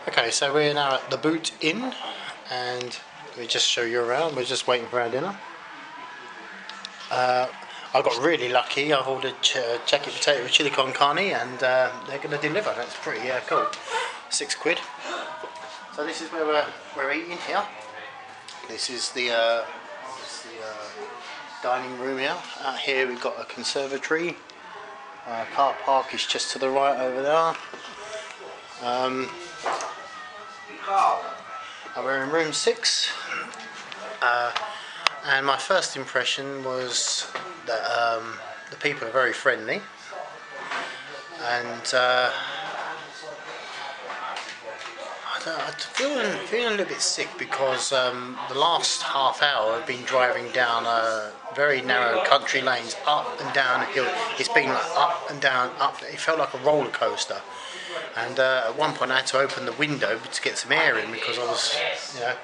Okay, so we're now at the Boot Inn, and we just show you around. We're just waiting for our dinner. I got really lucky. I've ordered jacket potato with chili con carne, and they're going to deliver. That's pretty cool. £6. So this is where we're eating here. This is the dining room here. Out here we've got a conservatory. Car park is just to the right over there. We're in room 6, and my first impression was that the people are very friendly, and I'm feeling a little bit sick because the last half hour I've been driving down very narrow country lanes, up and down a hill. It's been up and down, up. It felt like a roller coaster. And at one point I had to open the window to get some air in because I was, you know.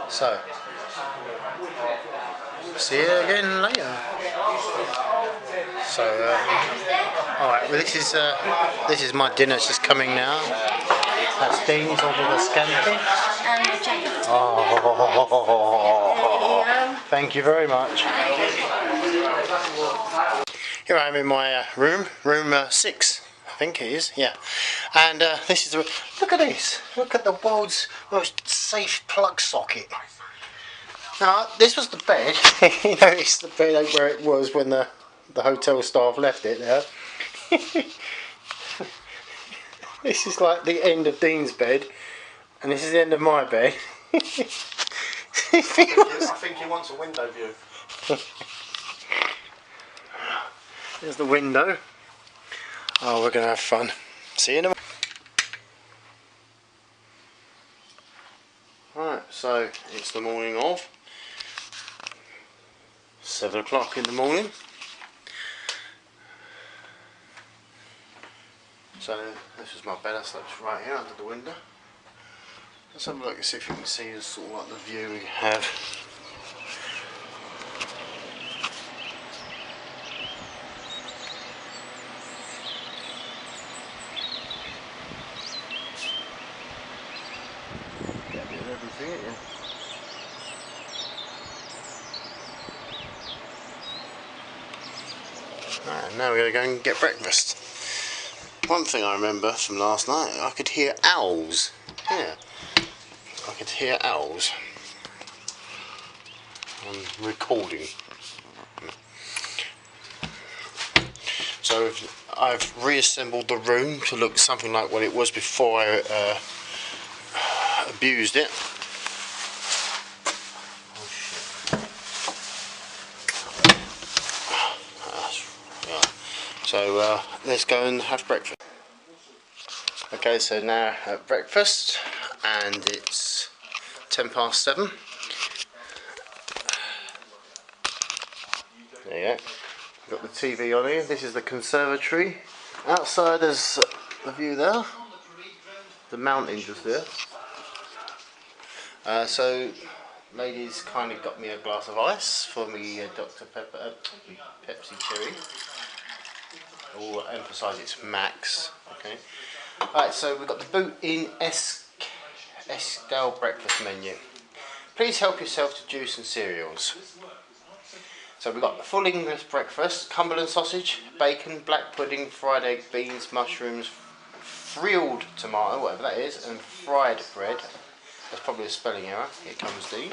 So, see you again later. So, alright, well this is my dinner, it's just coming now. That's Dean's ordered a scampi. Oh, thank you very much. Here I am in my room 6, I think it is, yeah. And this is look at this, look at the world's most safe plug socket. Now, this was the bed. You notice the bed ain't where it was when the hotel staff left it there. This is like the end of Dean's bed, and this is the end of my bed. I think he wants a window view. There's the window. Oh, we're going to have fun. See you in a minute. Right, so it's the morning of 7 o'clock in the morning. So this is my bed. I slept right here under the window. Let's have a look and see if you can see sort of like the view we have. Right, now we're going to go and get breakfast. One thing I remember from last night, I could hear owls. Yeah, I could hear owls. I'm recording. So I've reassembled the room to look something like what it was before I abused it. So let's go and have breakfast. Okay, so now at breakfast, and it's 7:10. There you go. Got the TV on here. This is the conservatory. Outside there's the view there. The mountain just there. So ladies kindly got me a glass of ice for me Dr. Pepper, Pepsi Cherry. I will emphasise it's max. Okay. Alright, so we've got the Boot Inn Scafell breakfast menu. Please help yourself to juice and cereals. So we've got the full English breakfast: Cumberland sausage, bacon, black pudding, fried egg, beans, mushrooms, frilled tomato, whatever that is, and fried bread. That's probably a spelling error. Here comes D.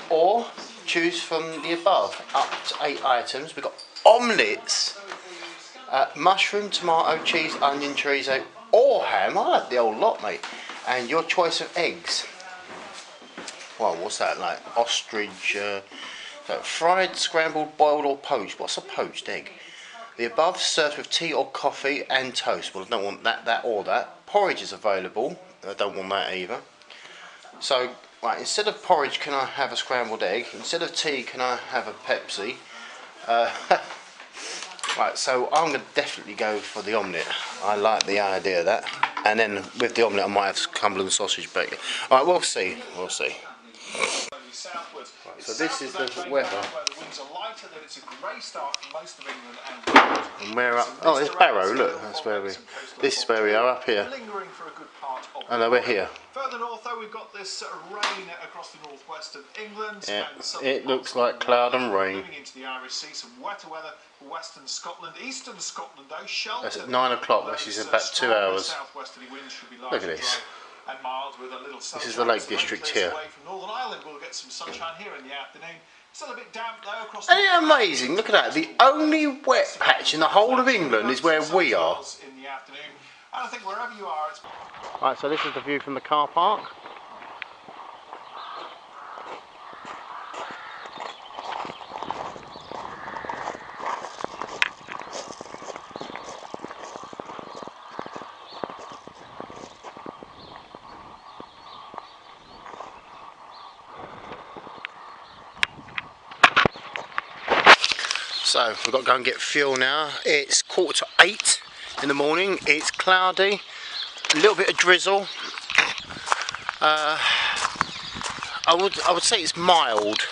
Or choose from the above, up to 8 items. We've got omelettes. Mushroom, tomato, cheese, onion, chorizo, or ham. I'll have the whole lot, mate. And your choice of eggs. Well, what's that like? Ostrich. So fried, scrambled, boiled, or poached. What's a poached egg? The above served with tea or coffee and toast. Well, I don't want that, or that. Porridge is available. I don't want that either. So, right, instead of porridge, can I have a scrambled egg? Instead of tea, can I have a Pepsi? Right, so I'm going to definitely go for the omelette. I like the idea of that. And then with the omelette I might have Cumberland sausage bacon. Alright, we'll see. We'll see. Right, so this is the weather. And we're up. Oh, it's Barrow. Look, that's where we. This is where we are up here. And we're here. Further north, though, we've got this rain across the northwest of England. Yeah, it looks like cloud and rain. Moving into the Irish Sea, some wetter weather for western Scotland. Eastern Scotland, though, sheltered. That's at 9 o'clock, which is in about 2 hours. Look at this. And mild with a little this is the Lake District here. Away from Northern Ireland, we'll get some sunshine here in the afternoon. Still a bit damp though across. Isn't it amazing? Look at that. The only wet patch in the whole of England is where we are. In the afternoon, and I think wherever you are, it's. Right, so this is the view from the car park. So we've got to go and get fuel now. It's 7:45 in the morning. It's cloudy, a little bit of drizzle. I would say it's mild.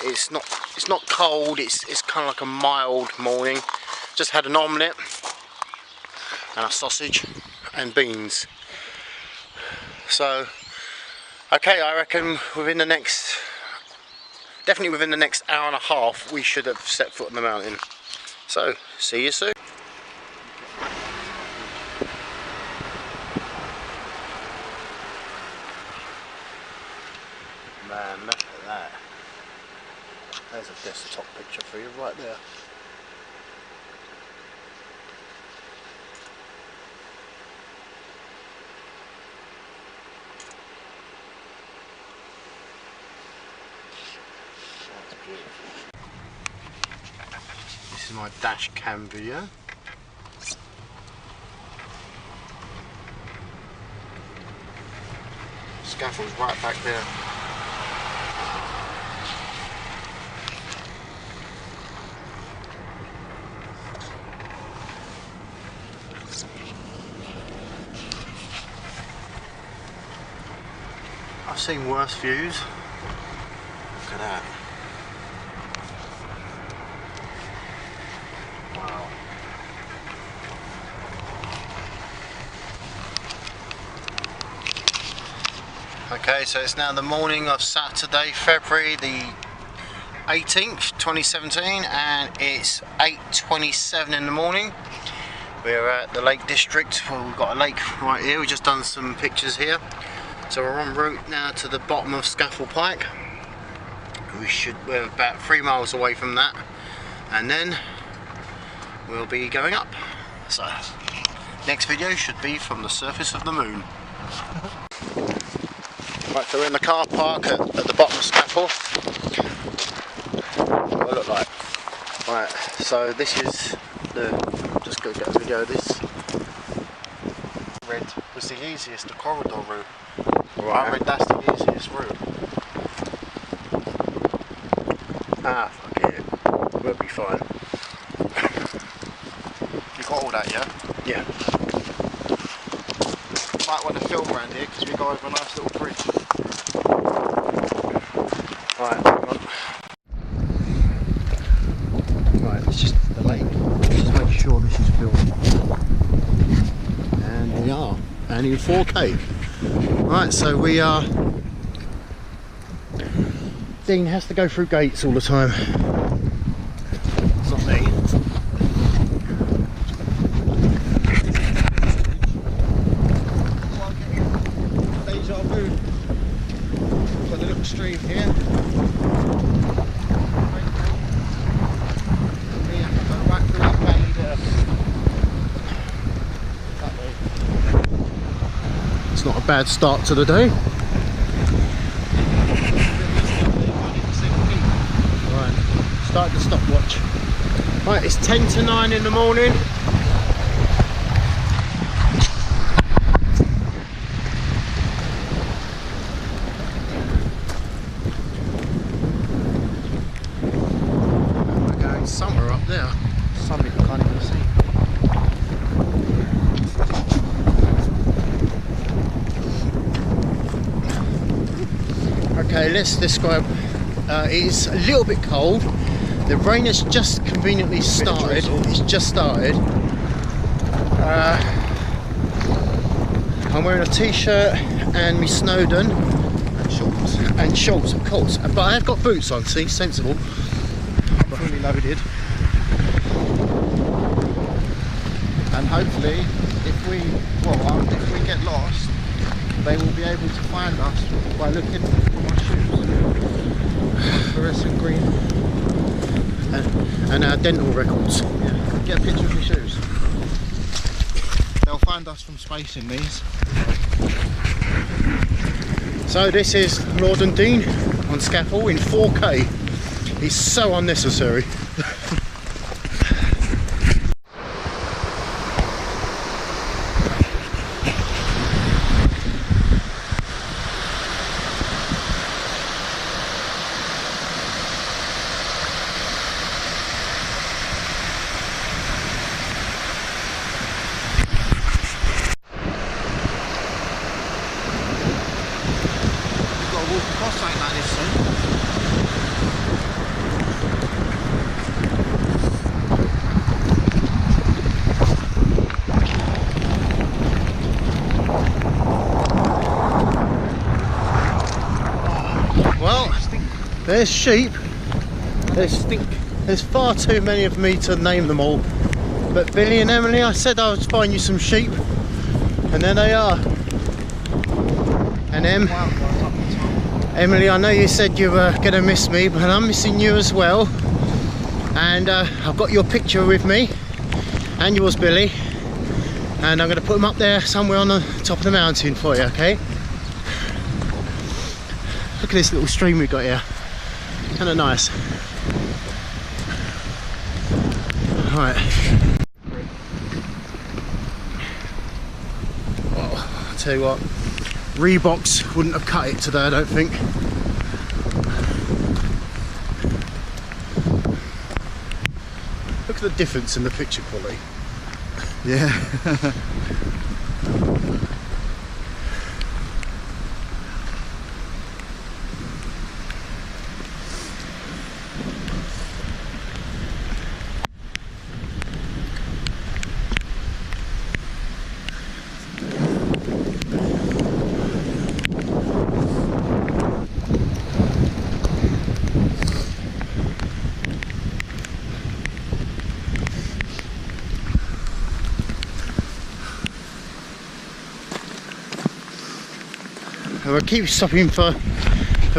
It's not cold. It's kind of like a mild morning. Just had an omelette and a sausage and beans. So okay, I reckon definitely within the next hour and a half we should have set foot on the mountain. So, see you soon. Man, look at that. There's a desktop picture for you right there. This is my dash cam video. Scafell's right back there. I've seen worse views. Look at that. Wow. Okay, so it's now the morning of Saturday, February the 18th, 2017, and it's 8:27 in the morning. We're at the Lake District. Well, we've got a lake right here. We've just done some pictures here. So we're en route now to the bottom of Scafell Pike. We're about 3 miles away from that, and then we'll be going up. So next video should be from the surface of the moon. Right, so we're in the car park at the bottom of Scafell. What it look like? Right, so this is just go get a video of this. Red was the easiest, the corridor route. Right. I read that's the easiest route. Ah, fuck it. We'll be fine. You got all that, yeah? Yeah. Might want to film around here because we go over a nice little bridge. Right, hang on. Right, it's just the lake. Just make sure this is filmed. And we are. And in 4K. Right, so we are. Dean has to go through gates all the time. It's not me. Deja vu. Got a little stream here. We have to go back through that valley there. That way. It's not a bad start to the day. Start the stopwatch. Right, it's 10 to 9 in the morning. We're going somewhere up there. Something you can't even see. Okay, let's describe. It's a little bit cold. The rain has just conveniently started. It's just started. I'm wearing a t-shirt and my Snowden and shorts, of course. But I have got boots on. See, sensible. I'm fully loaded. And hopefully, if we get lost, they will be able to find us by looking for my shoes. Fluorescent green. And our dental records. Yeah. Get a picture of your shoes. They'll find us from spacing these. So this is Lord and Dean on Scafell in 4K. It's so unnecessary. There's sheep. There's far too many of me to name them all. But Billy and Emily, I said I would find you some sheep, and there they are. And Emily, I know you said you were going to miss me, but I'm missing you as well. And I've got your picture with me, and yours, Billy. And I'm going to put them up there somewhere on the top of the mountain for you, okay? Look at this little stream we got here. Kind of nice. Right. Well, I'll tell you what, Reeboks wouldn't have cut it today, I don't think. Look at the difference in the picture quality. Yeah. We'll keep stopping for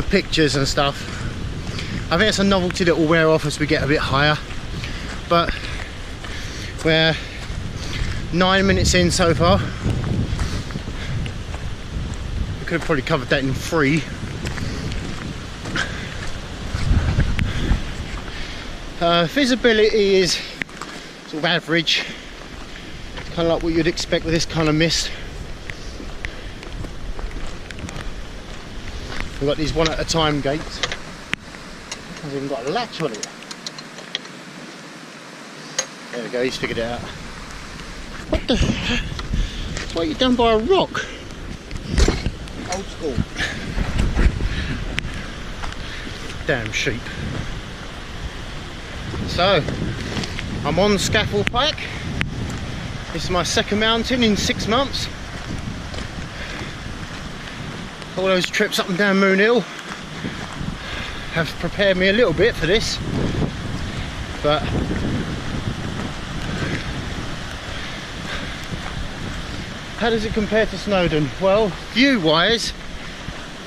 pictures and stuff. I think it's a novelty that will wear off as we get a bit higher, but we're 9 minutes in so far. We could have probably covered that in 3. Visibility is sort of average, kind of like what you'd expect with this kind of mist. We've got these one at a time gates. It's even got a latch on it. There we go, he's figured it out. What the? What, are you done by a rock? Old school. Damn sheep. So, I'm on Scafell Pike. This is my second mountain in 6 months. All those trips up and down Moon Hill have prepared me a little bit for this, but how does it compare to Snowdon? Well, view wise,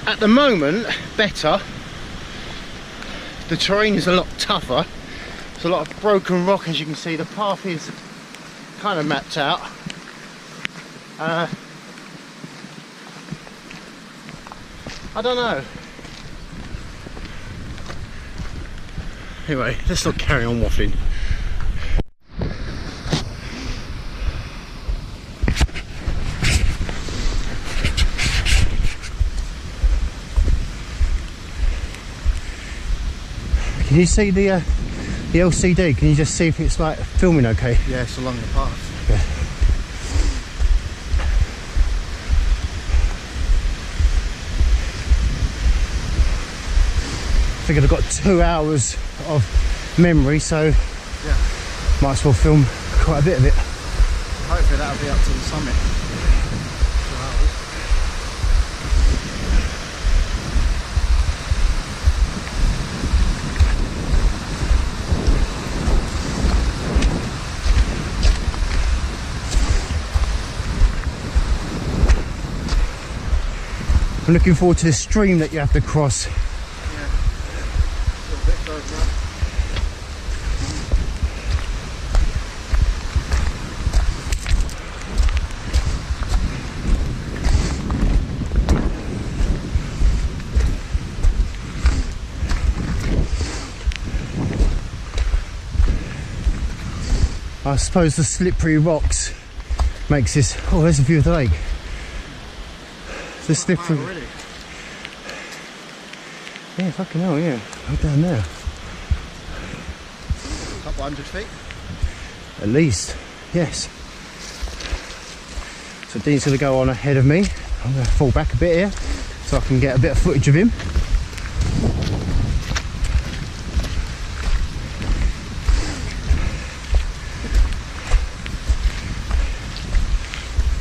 at the moment, better. The terrain is a lot tougher. There's a lot of broken rock, as you can see. The path is kind of mapped out. I don't know. Anyway, let's not carry on waffling. Can you see the LCD? Can you just see if it's like filming okay? Yeah, it's along the path. Yeah. I think I've got 2 hours of memory, so Yeah. might as well film quite a bit of it. Hopefully that'll be up to the summit. 2 hours. I'm looking forward to the stream that you have to cross. Yeah. A little bit further up. I suppose the slippery rocks makes this. Oh, there's a view of the lake. The slippery. Already. Yeah, fucking hell, yeah. Right down there. Couple 100 feet. At least, yes. So Dean's going to go on ahead of me. I'm going to fall back a bit here so I can get a bit of footage of him.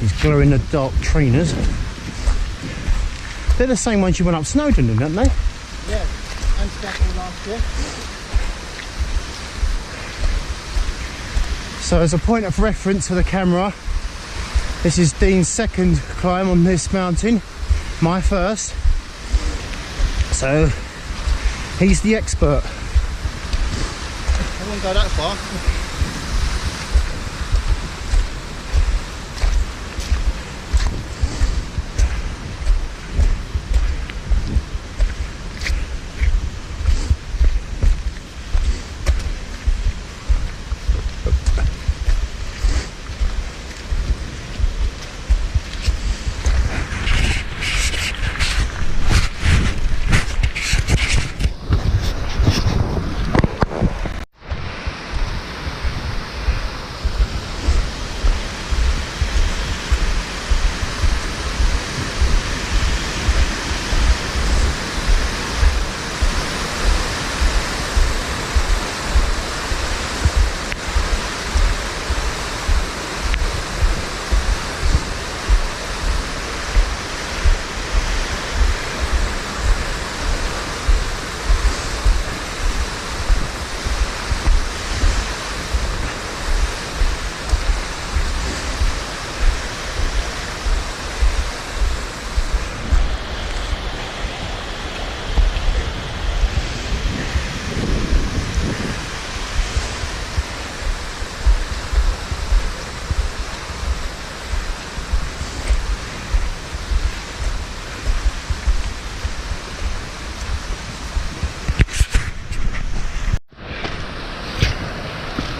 These glow-in-the-dark trainers. They're the same ones you went up Snowdon in, aren't they? Yeah, and Scafell last year. So as a point of reference for the camera, this is Dean's second climb on this mountain, my first. So he's the expert. I wouldn't go that far.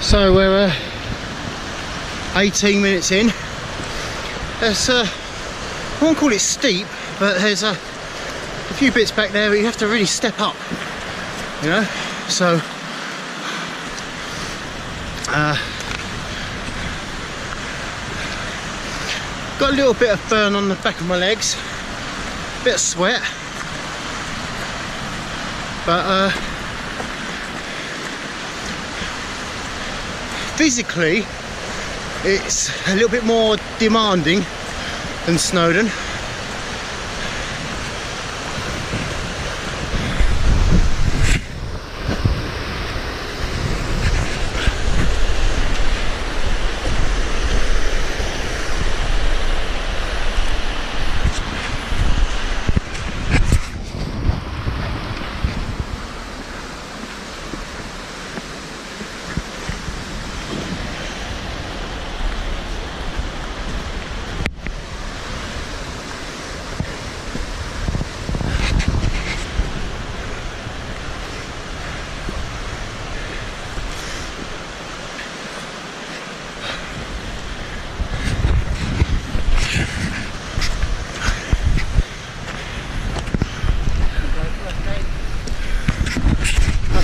So we're 18 minutes in. There's I won't call it steep, but there's a few bits back there where you have to really step up, you know. So got a little bit of burn on the back of my legs, a bit of sweat, but physically it's a little bit more demanding than Snowdon.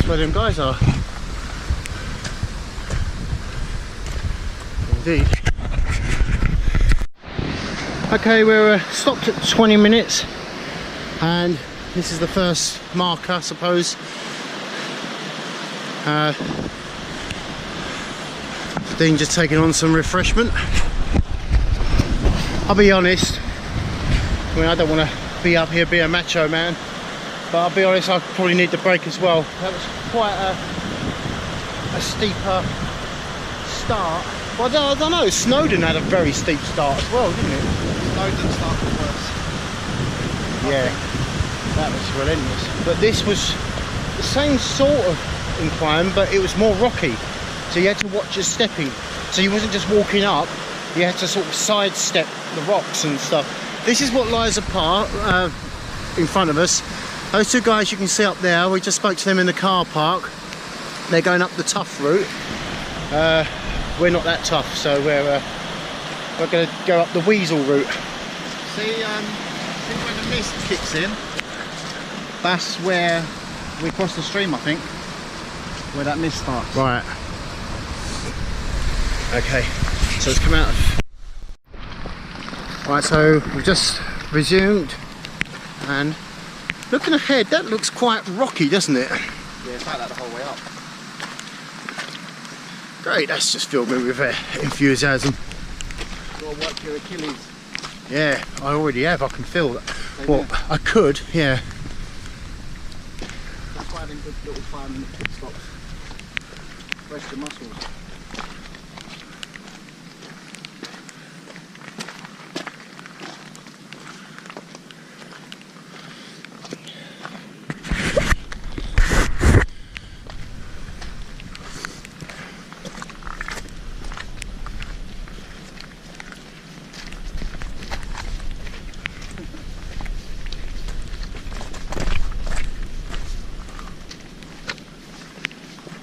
Where them guys are. Indeed. Okay, we're stopped at 20 minutes and this is the first marker, I suppose. Dean just taking on some refreshment. I'll be honest, I mean, I don't want to be up here being a macho man, but I'll be honest, I probably need the break as well. That was quite a steeper start. Well, I don't know, Snowdon had a very steep start as well, didn't it? Snowdon started worse. Yeah, that was relentless. But this was the same sort of incline, but it was more rocky. So you had to watch your stepping. So you wasn't just walking up, you had to sort of sidestep the rocks and stuff. This is what lies apart in front of us. Those two guys you can see up there, we just spoke to them in the car park. They're going up the tough route. We're not that tough, so we're going to go up the Weasel route. See when the mist kicks in, that's where we cross the stream, I think, where that mist starts. Right. Okay, so it's come out of... Right, so we've just resumed, and looking ahead, that looks quite rocky, doesn't it? Yeah, it's like that the whole way up. Great, that's just filled me with enthusiasm. Got to work your Achilles. Yeah, I already have, I can feel that. Well, I could, yeah. That's why having good little 5-minute pit stops. Rest your muscles.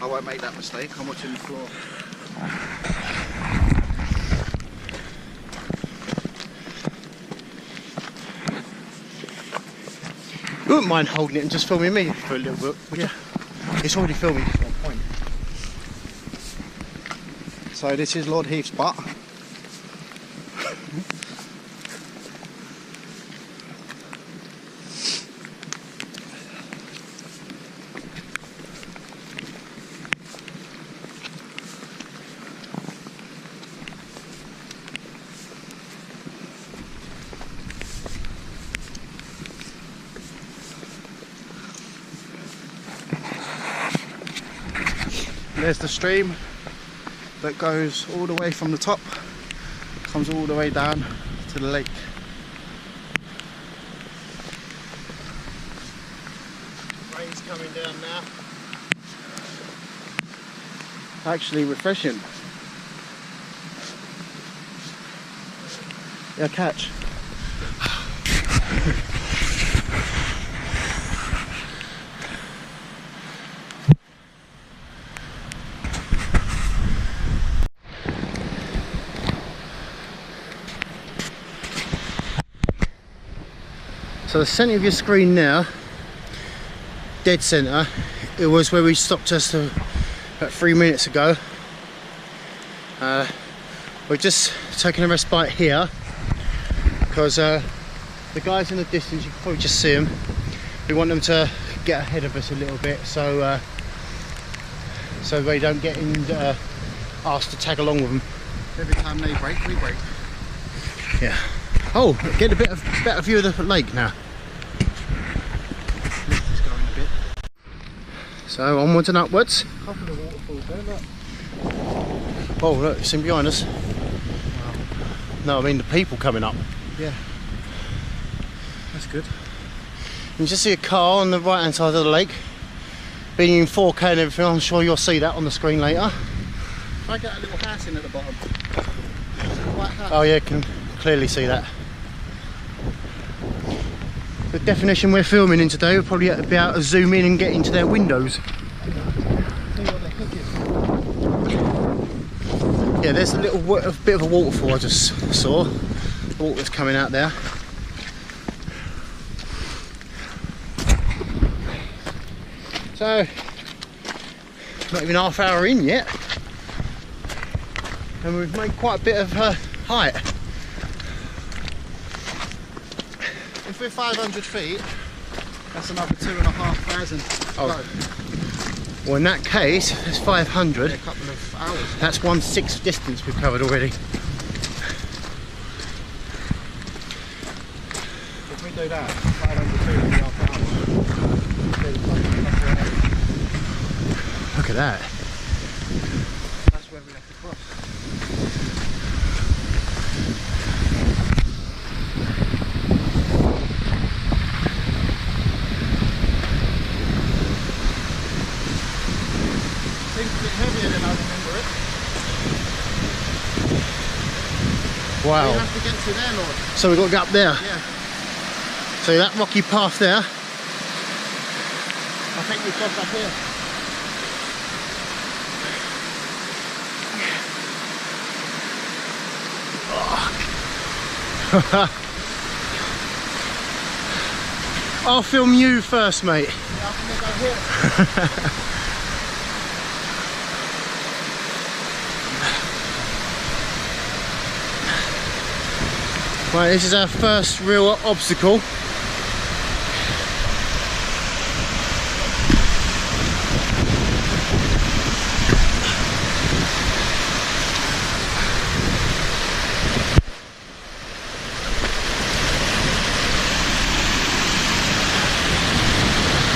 I won't make that mistake, I'm watching the floor. You wouldn't mind holding it and just filming me for a little bit, would you? It's already filming at one point. So this is Lord Heath's butt. There's the stream that goes all the way from the top, comes all the way down to the lake. Rain's coming down now. Actually refreshing. Yeah, catch. So the centre of your screen now, dead centre, it was where we stopped just about 3 minutes ago. We're just taking a respite here because the guys in the distance, you can probably just see them. We want them to get ahead of us a little bit, so they don't get asked to tag along with them. Every time they break, we break. Yeah. Oh, get a better view of the lake now. Lift is going a bit. So onwards and upwards. A couple of waterfalls there, look. Oh look, you see behind us? Wow. No, I mean the people coming up. Yeah. That's good. You can just see a car on the right hand side of the lake. Being in 4K and everything, I'm sure you'll see that on the screen later. If I get a little house in at the bottom. White house. Oh yeah, can clearly see that. The definition we're filming in today, we'll probably be able to zoom in and get into their windows. See what they're cooking. Yeah, there's a bit of a waterfall I just saw. The water's coming out there. So, not even half hour in yet, and we've made quite a bit of height. If we're 500 feet, that's another 2,500. Oh. Well, in that case, it's 500. A couple of hours. That's 1/6 distance we've covered already. If we do that, 500 hours. Look at that. That's where we have to cross. Seems a bit heavier than I remember it. Wow. We have to get to there, Lord. So we've got to go up there. Yeah. So that rocky path there. I think we crossed up here. I'll film you first, mate. Yeah, I think we go here. Right, this is our first real obstacle.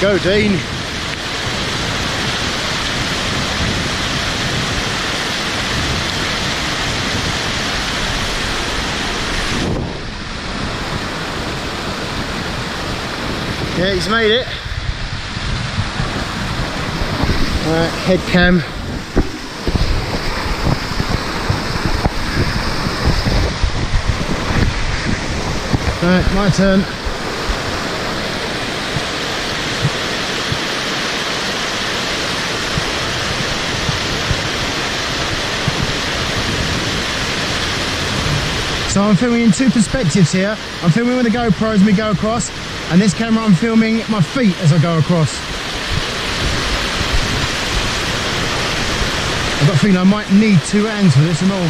Go, Dean. Yeah, he's made it. Alright, head cam. Alright, my turn. So I'm filming in two perspectives here. I'm filming with the GoPro as we go across, and this camera I'm filming my feet as I go across. I've got a feeling I might need two hands for this and all.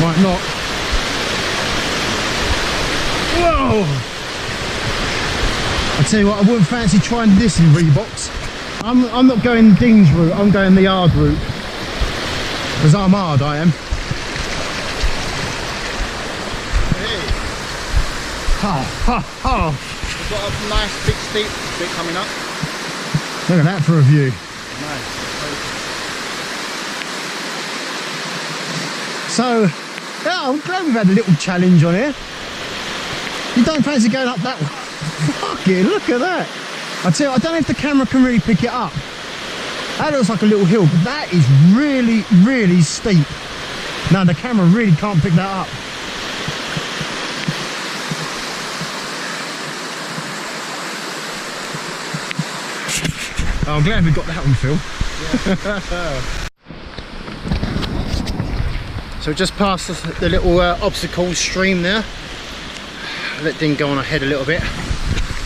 Might not. Whoa! I tell you what, I wouldn't fancy trying this in Reeboks. I'm not going Dean's route, I'm going the hard route. Because I'm hard, I am. Ha ha ha! We've got a nice big steep bit coming up. Look at that for a view. Nice. So, yeah, I'm glad we've had a little challenge on here. You don't fancy going up that way? Fuck it, look at that. I tell you, I don't know if the camera can really pick it up. That looks like a little hill, but that is really, really steep. No, the camera really can't pick that up. Oh, I'm glad we got that one, Phil. Yeah. So just past the little obstacle stream there. Let Dean go on ahead a little bit.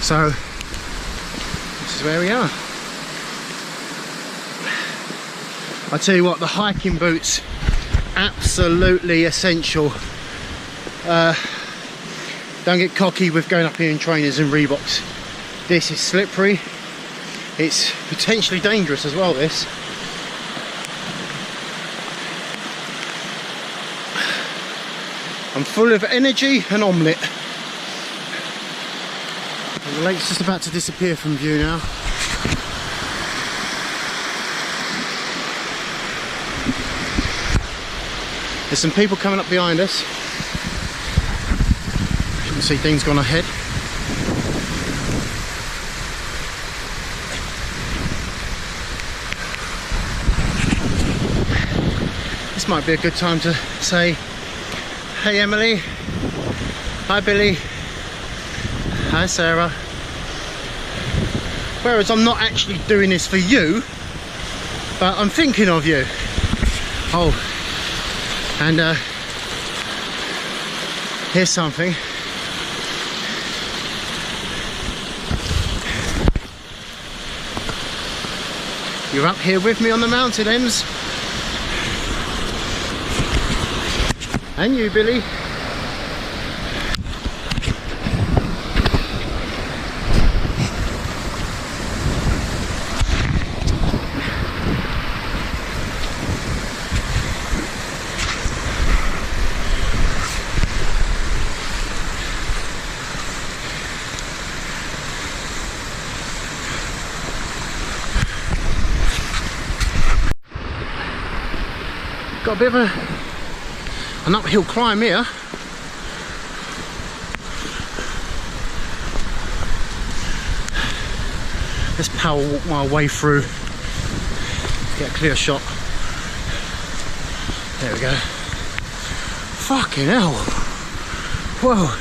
So this is where we are. I tell you what, the hiking boots, absolutely essential. Don't get cocky with going up here in trainers and Reeboks. This is slippery. It's potentially dangerous as well, this. I'm full of energy and omelette. And the lake's just about to disappear from view now. There's some people coming up behind us. You can see Dean's gone ahead. This might be a good time to say, hey Emily, hi Billy, hi Sarah. Whereas I'm not actually doing this for you, but I'm thinking of you. Oh, and here's something. You're up here with me on the mountain, Ems. And you, Billy. Got a bit of an uphill climb here. Let's power walk my way through, get a clear shot. There we go. Fucking hell. Whoa.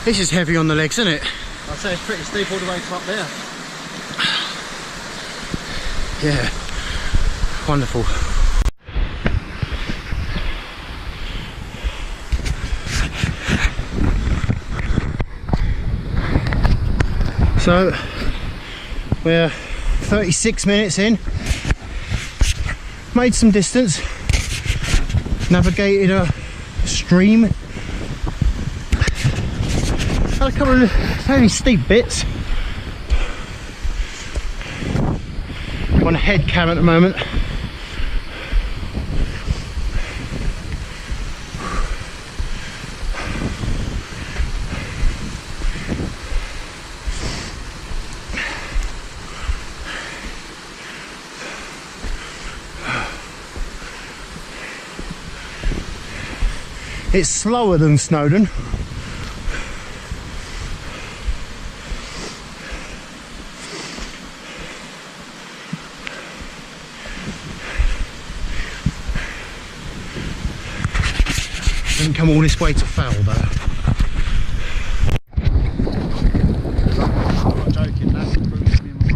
This is heavy on the legs, isn't it? I'd say it's pretty steep all the way to up there. Yeah. Wonderful. So we're 36 minutes in, made some distance, navigated a stream, had a couple of fairly steep bits. I'm on a head cam at the moment. It's slower than Snowdon. Didn't come all this way to Fell though. I'm not joking, that's the route me and my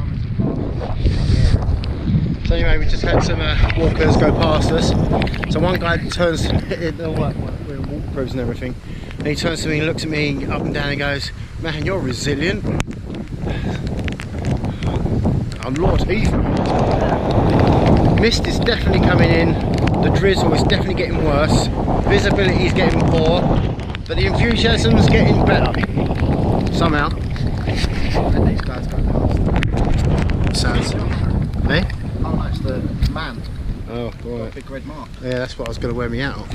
mum. So anyway, we just had some walkers go past us. So one guy turns, we're walk throughs and everything, and he turns to me and looks at me up and down and goes, "Man, you're resilient." I'm Lord Heath. Mist is definitely coming in, the drizzle is definitely getting worse, visibility is getting poor, but the enthusiasm is getting better. Somehow. And these guys go past. Sounds. Eh? Oh no, it's the man. Oh, right. Big red mark. Yeah, that's what I was going to wear me out.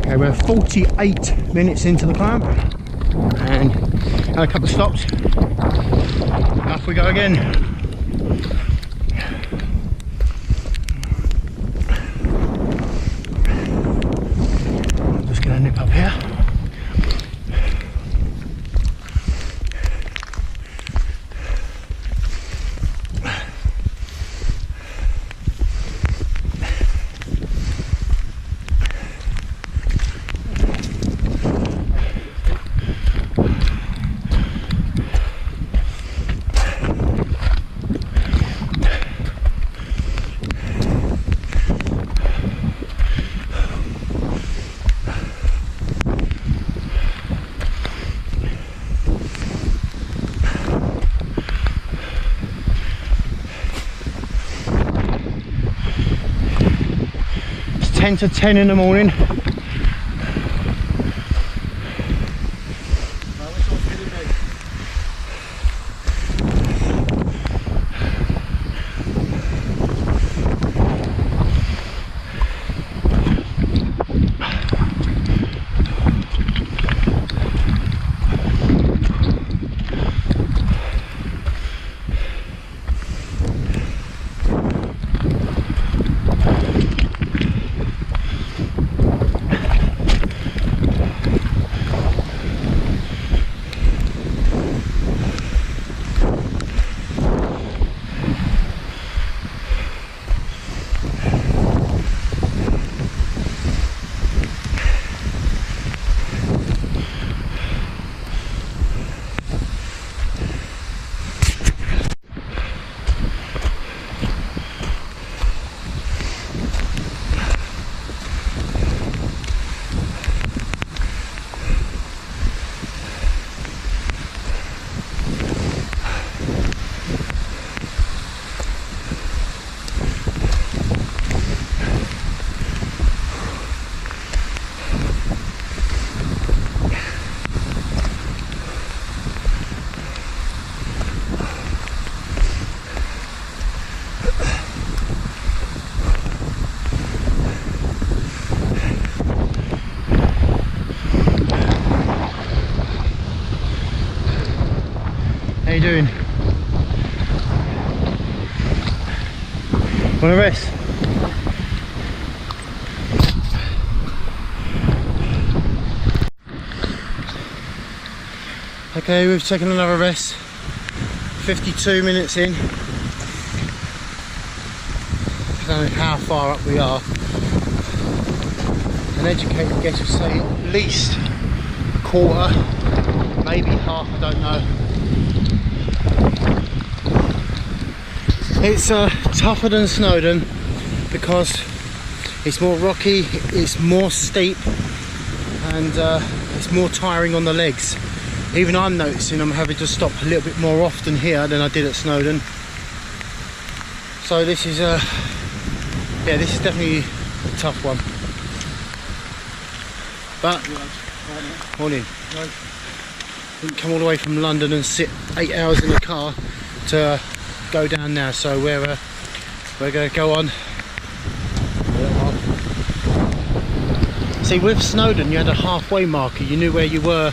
Okay, we're 48 minutes into the climb and had a couple of stops. Off we go again. I'm just going to nip up here. It's 10 to 10 in the morning. you doing? Want to rest? Okay, we've taken another rest. 52 minutes in. I don't know how far up we are. An educated guess would say at least a quarter, maybe half, I don't know. It's tougher than Snowdon because it's more rocky, it's more steep, and it's more tiring on the legs. Even I'm noticing I'm having to stop a little bit more often here than I did at Snowdon. So this is yeah, this is definitely a tough one. But morning. Didn't come all the way from London and sit 8 hours in the car to go down now. So we're going to go on. See, with Snowdon you had a halfway marker. You knew where you were,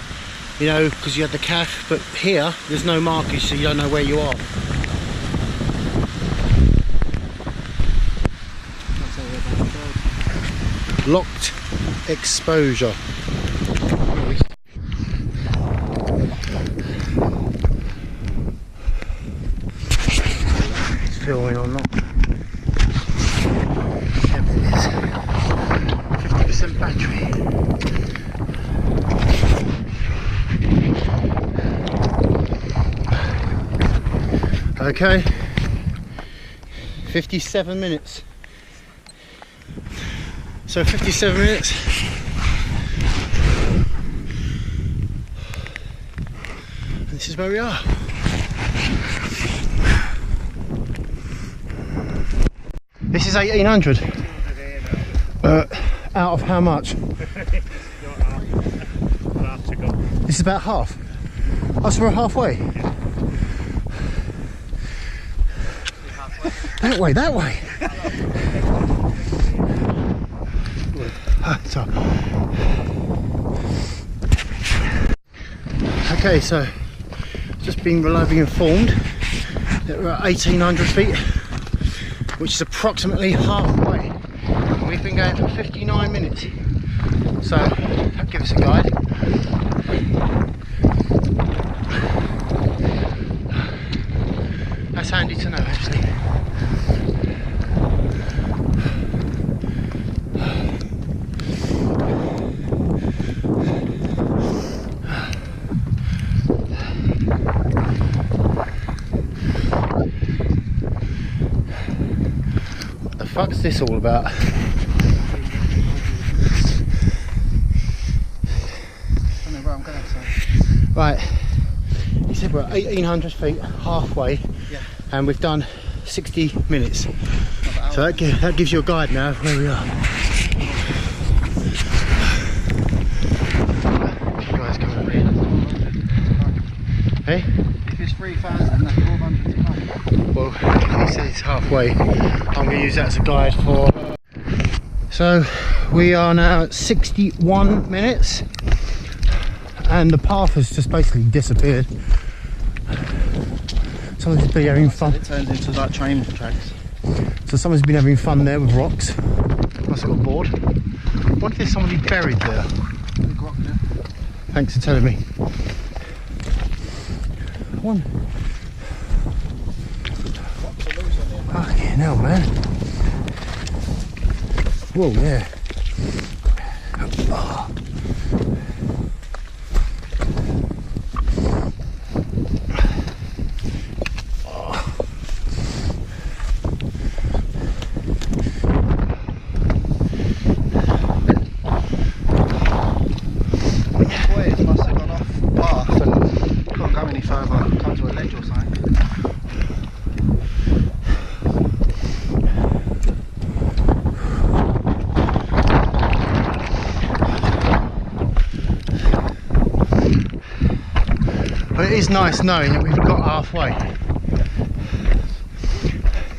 you know, because you had the calf. But here there's no markers, so you don't know where you are. Locked exposure. It's filming or not? Yep, it is. 50% battery. Okay. 57 minutes. So 57 minutes. And this is where we are. This is 1800. Out of how much? This is about half. Oh, so we're halfway. That way, that way. Okay, so just being reliably informed that we're at 1800 feet, which is approximately halfway. And we've been going for 59 minutes, so that gives us a guide. That's handy to know, actually. What the fuck's this all about? Right, he said we're at 1800 feet, halfway, yeah. And we've done 60 minutes. So that gives you a guide now of where we are. You guys coming up here? Hey? If it's 3,000, that's 400 to come. Well, he says it's halfway. I'm going to use that as a guide for... So, we are now at 61 minutes. And the path has just basically disappeared. Someone's been having fun. It turns into like train tracks. So someone's been having fun there with rocks. Must have got bored. I wonder if there's somebody buried there. Big rock there. Thanks for telling me. One. Fucking hell, man. Whoa, yeah. Oh. But it is nice knowing that we've got halfway,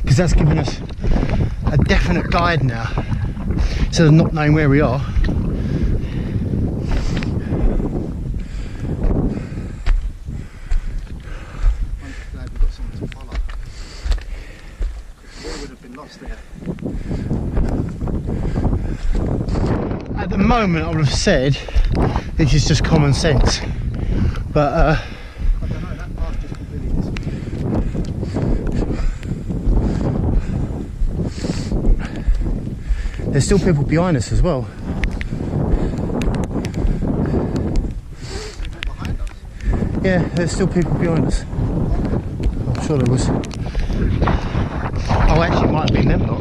because that's given us a definite guide now, instead of not knowing where we are. nothing lost there. At the moment I would have said this is just common sense, but I don't know, that path just completely disappeared. there's still people behind us as well. People behind us? Yeah, there's still people behind us. I'm sure there was. Oh, actually it might have been them lot.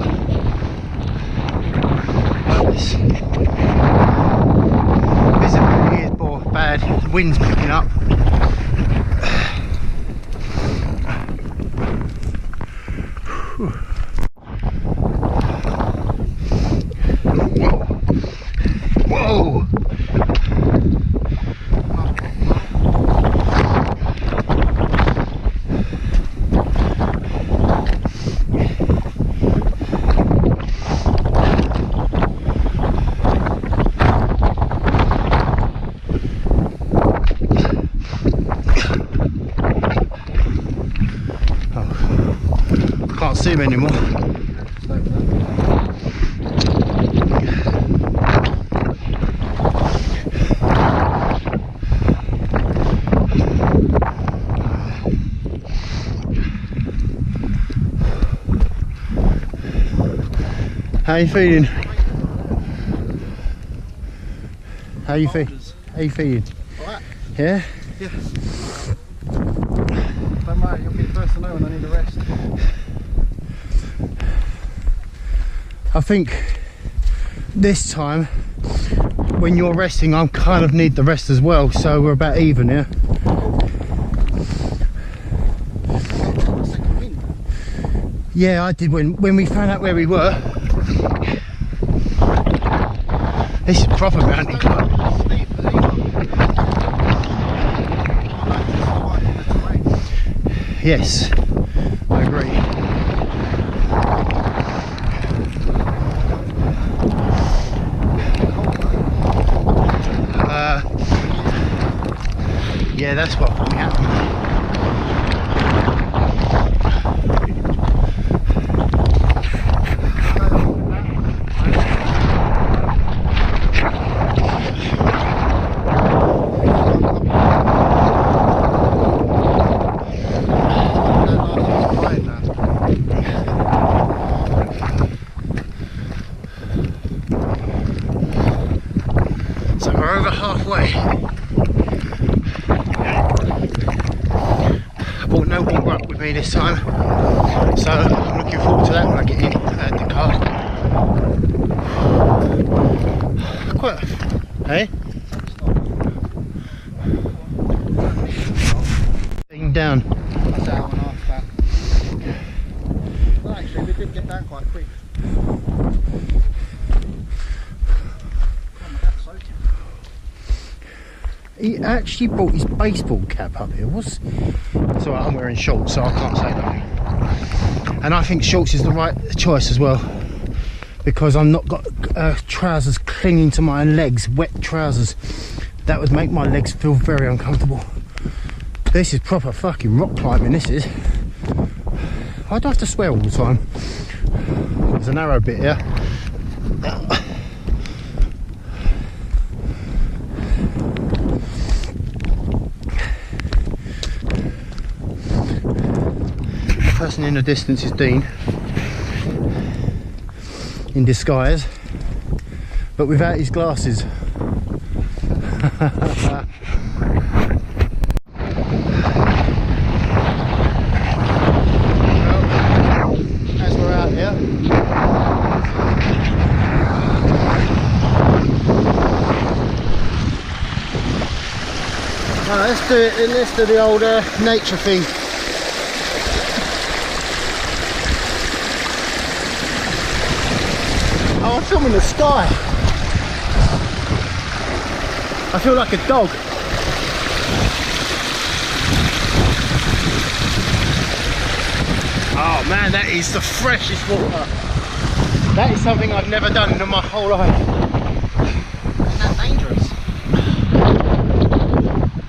Like this. Visibility is more bad, the wind's picking up. Whoa! Can't see him anymore. How you feeling? How you feeling? How you feeling? Alright? Yeah? Yeah. Don't worry, you'll be the first to know when I need a rest. I think this time when you're resting I kind of need the rest as well, so we're about even here. Yeah, I did when we found out where we were. This is proper mountain climb. Yes, I agree. Yeah, that's what I'm at. So we're over halfway. I brought no water up with me this time, so I'm looking forward to that when I get in the car. Quite, hey? Getting down. That's an hour and a half back. Well, actually, we did get down quite quick. He actually brought his baseball cap up here. What's... It's alright, I'm wearing shorts, so I can't say nothing. And I think shorts is the right choice as well, because I've not got trousers clinging to my legs, wet trousers. That would make my legs feel very uncomfortable. This is proper fucking rock climbing, this is. Why do I have to swear all the time? There's a narrow bit here. The person in the distance is Dean, in disguise, but without his glasses. As we're out here, right, let's do it. Let's do the old nature thing. Oh, I'm filming the sky. I feel like a dog. Oh man, that is the freshest water. That is something I've never done in my whole life. Isn't that dangerous?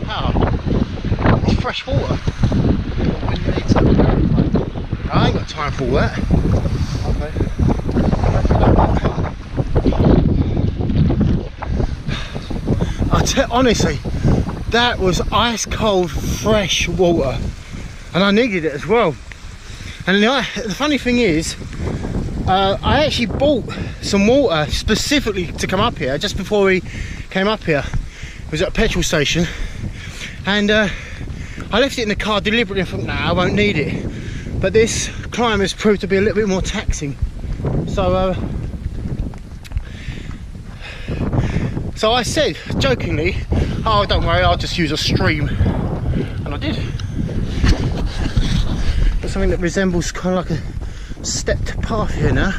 How? It's fresh water. When you need something verified. I ain't got time for all that. I've Honestly, that was ice cold fresh water, and I needed it as well. And the funny thing is, I actually bought some water specifically to come up here just before we came up here. It was at a petrol station, and I left it in the car deliberately. I thought, nah, I won't need it. But this climb has proved to be a little bit more taxing. So I said jokingly, oh, don't worry, I'll just use a stream, and I did. Got something that resembles kind of like a stepped path here now.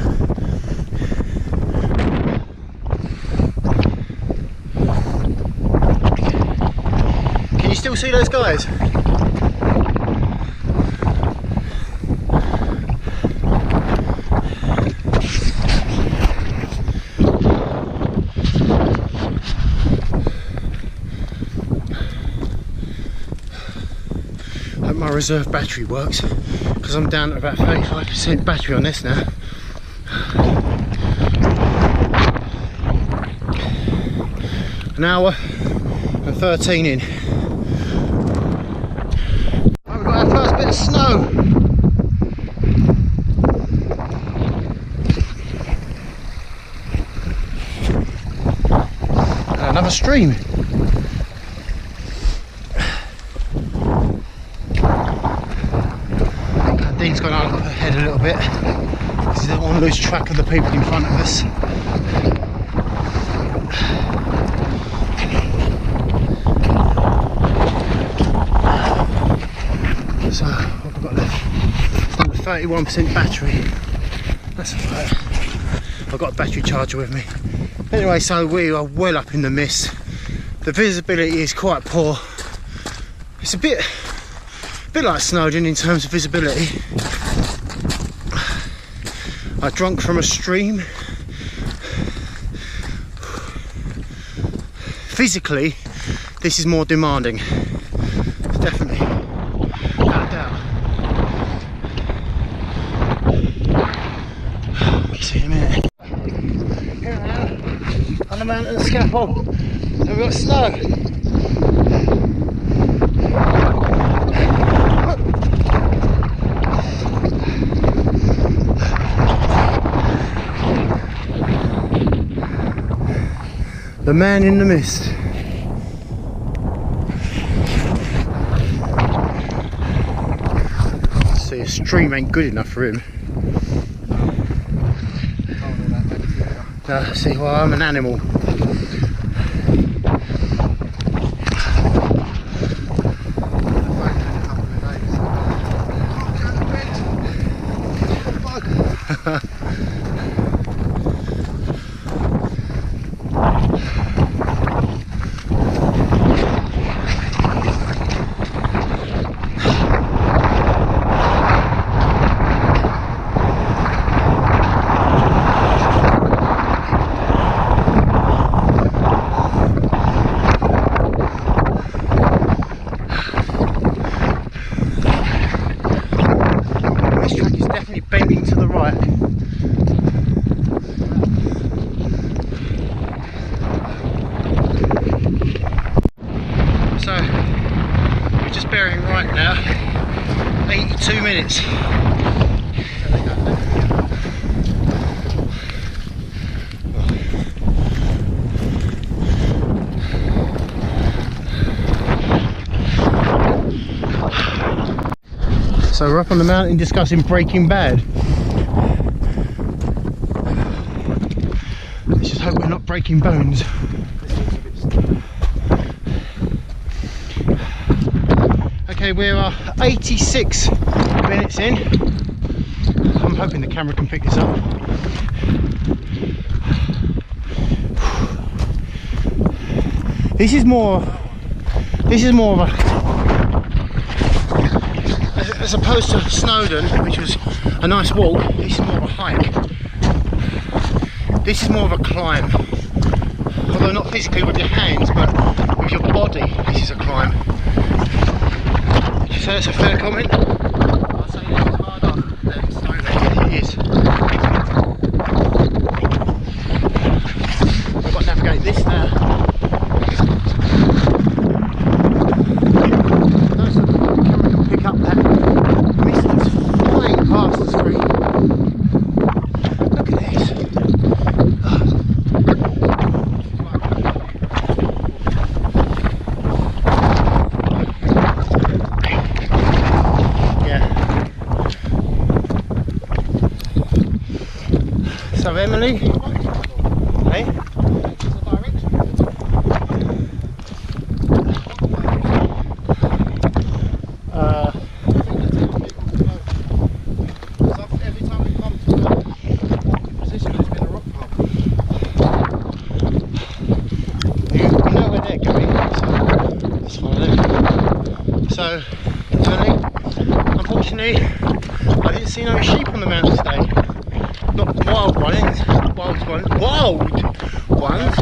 Can you still see those guys? Hope my reserve battery works, because I'm down to about 35% battery on this now. An hour and 13 in. Oh, we've got our first bit of snow. And another stream. Dean's gone up ahead a little bit because he doesn't want to lose track of the people in front of us. So what have we got left? Under 31% battery. That's alright. I've got a battery charger with me. Anyway, so we are well up in the mist. The visibility is quite poor. It's a bit like Snowdon in terms of visibility. I drunk from a stream. Physically, this is more demanding. Definitely, without a doubt. See in a minute. Here now, on the mountain of Scafell, and we've got snow. The man in the mist. See, a stream ain't good enough for him. See, well, I'm an animal. Bending to the right. So we're just bearing right now. 82 minutes. So we're up on the mountain discussing Breaking Bad. Let's just hope we're not breaking bones. Okay, we are 86 minutes in. I'm hoping the camera can pick this up. This is more of a, as opposed to Snowdon, which was a nice walk, this is more of a hike. This is more of a climb. Although not physically with your hands, but with your body, this is a climb. Would you say that's a fair comment? I'll say this is harder than Snowdon. It is. So Emily, hey? Every time we come to the walking position, there's been a rock pile. Yeah, we know where they're going, so let's follow them. So, Emily, unfortunately, I didn't see no sheep on the mountain today. Not wild ones, wild ones.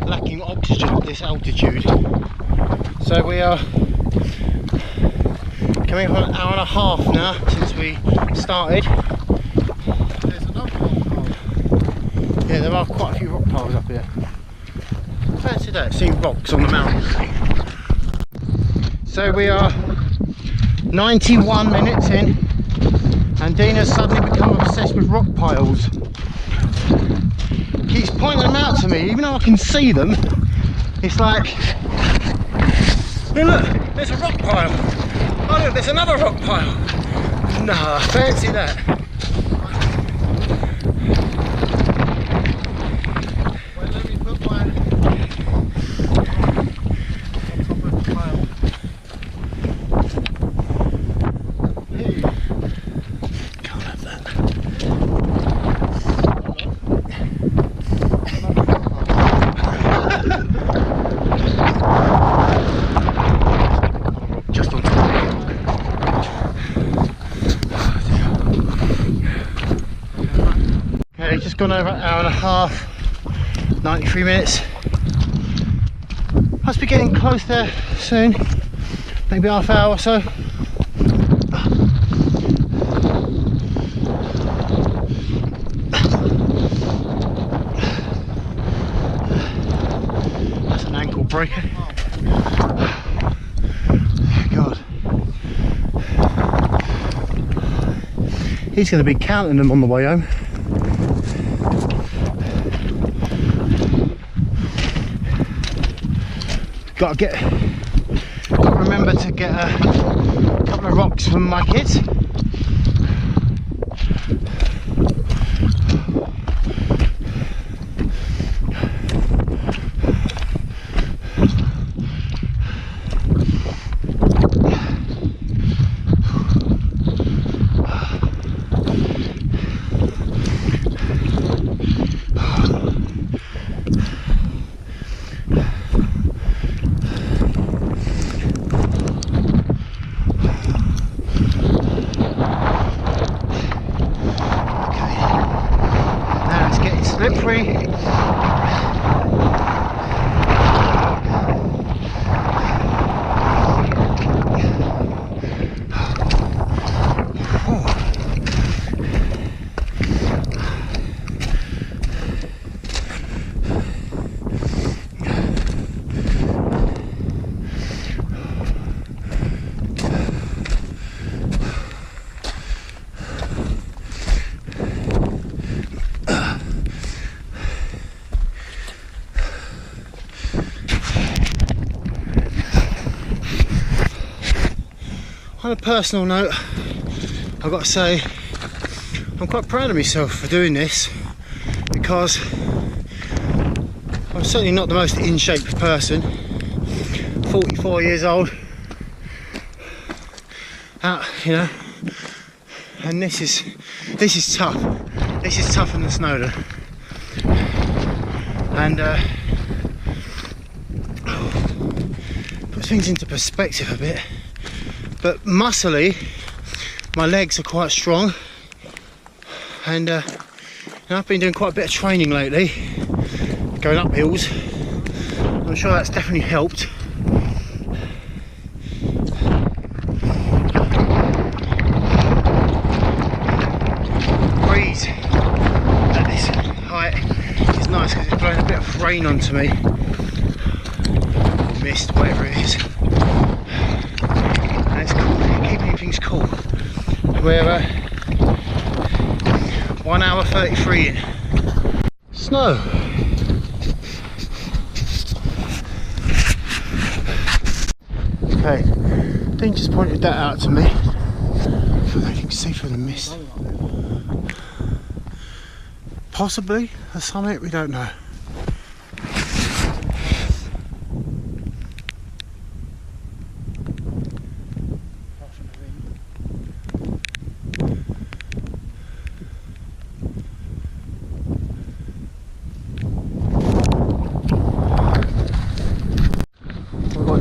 Lacking oxygen at this altitude. So we are coming up on an hour and a half now since we started. There's another rock pile. Yeah, there are quite a few rock piles up here. Fancy that, seeing rocks on the mountain. So we are 91 minutes in, and Dina's suddenly become obsessed with rock piles. Keeps pointing them out to me, even though I can see them. It's like, hey look, there's a rock pile. Oh look, there's another rock pile. Nah, fancy that. Well, let me put my on top of the pile. Can't have that. Just on top of the rock. Okay, just gone over an hour and a half, 93 minutes. Must be getting close there soon, maybe half hour or so. That's an ankle breaker. God. He's going to be counting them on the way home. Got to remember to get a couple of rocks from my kids. Slippery. On a personal note, I've got to say I'm quite proud of myself for doing this, because I'm certainly not the most in shape person. 44 years old, you know, and this is tough. This is tougher than Snowdon, and puts things into perspective a bit. But muscly, my legs are quite strong, and I've been doing quite a bit of training lately, going up hills. I'm sure that's definitely helped. Breeze at this height is nice because it's blowing a bit of rain onto me, or mist, whatever it is. It's cool, keeping things cool. We're 1 hour 33 in. Snow. Okay, Dean just pointed that out to me. don't think you can see through the mist. Possibly a summit, we don't know.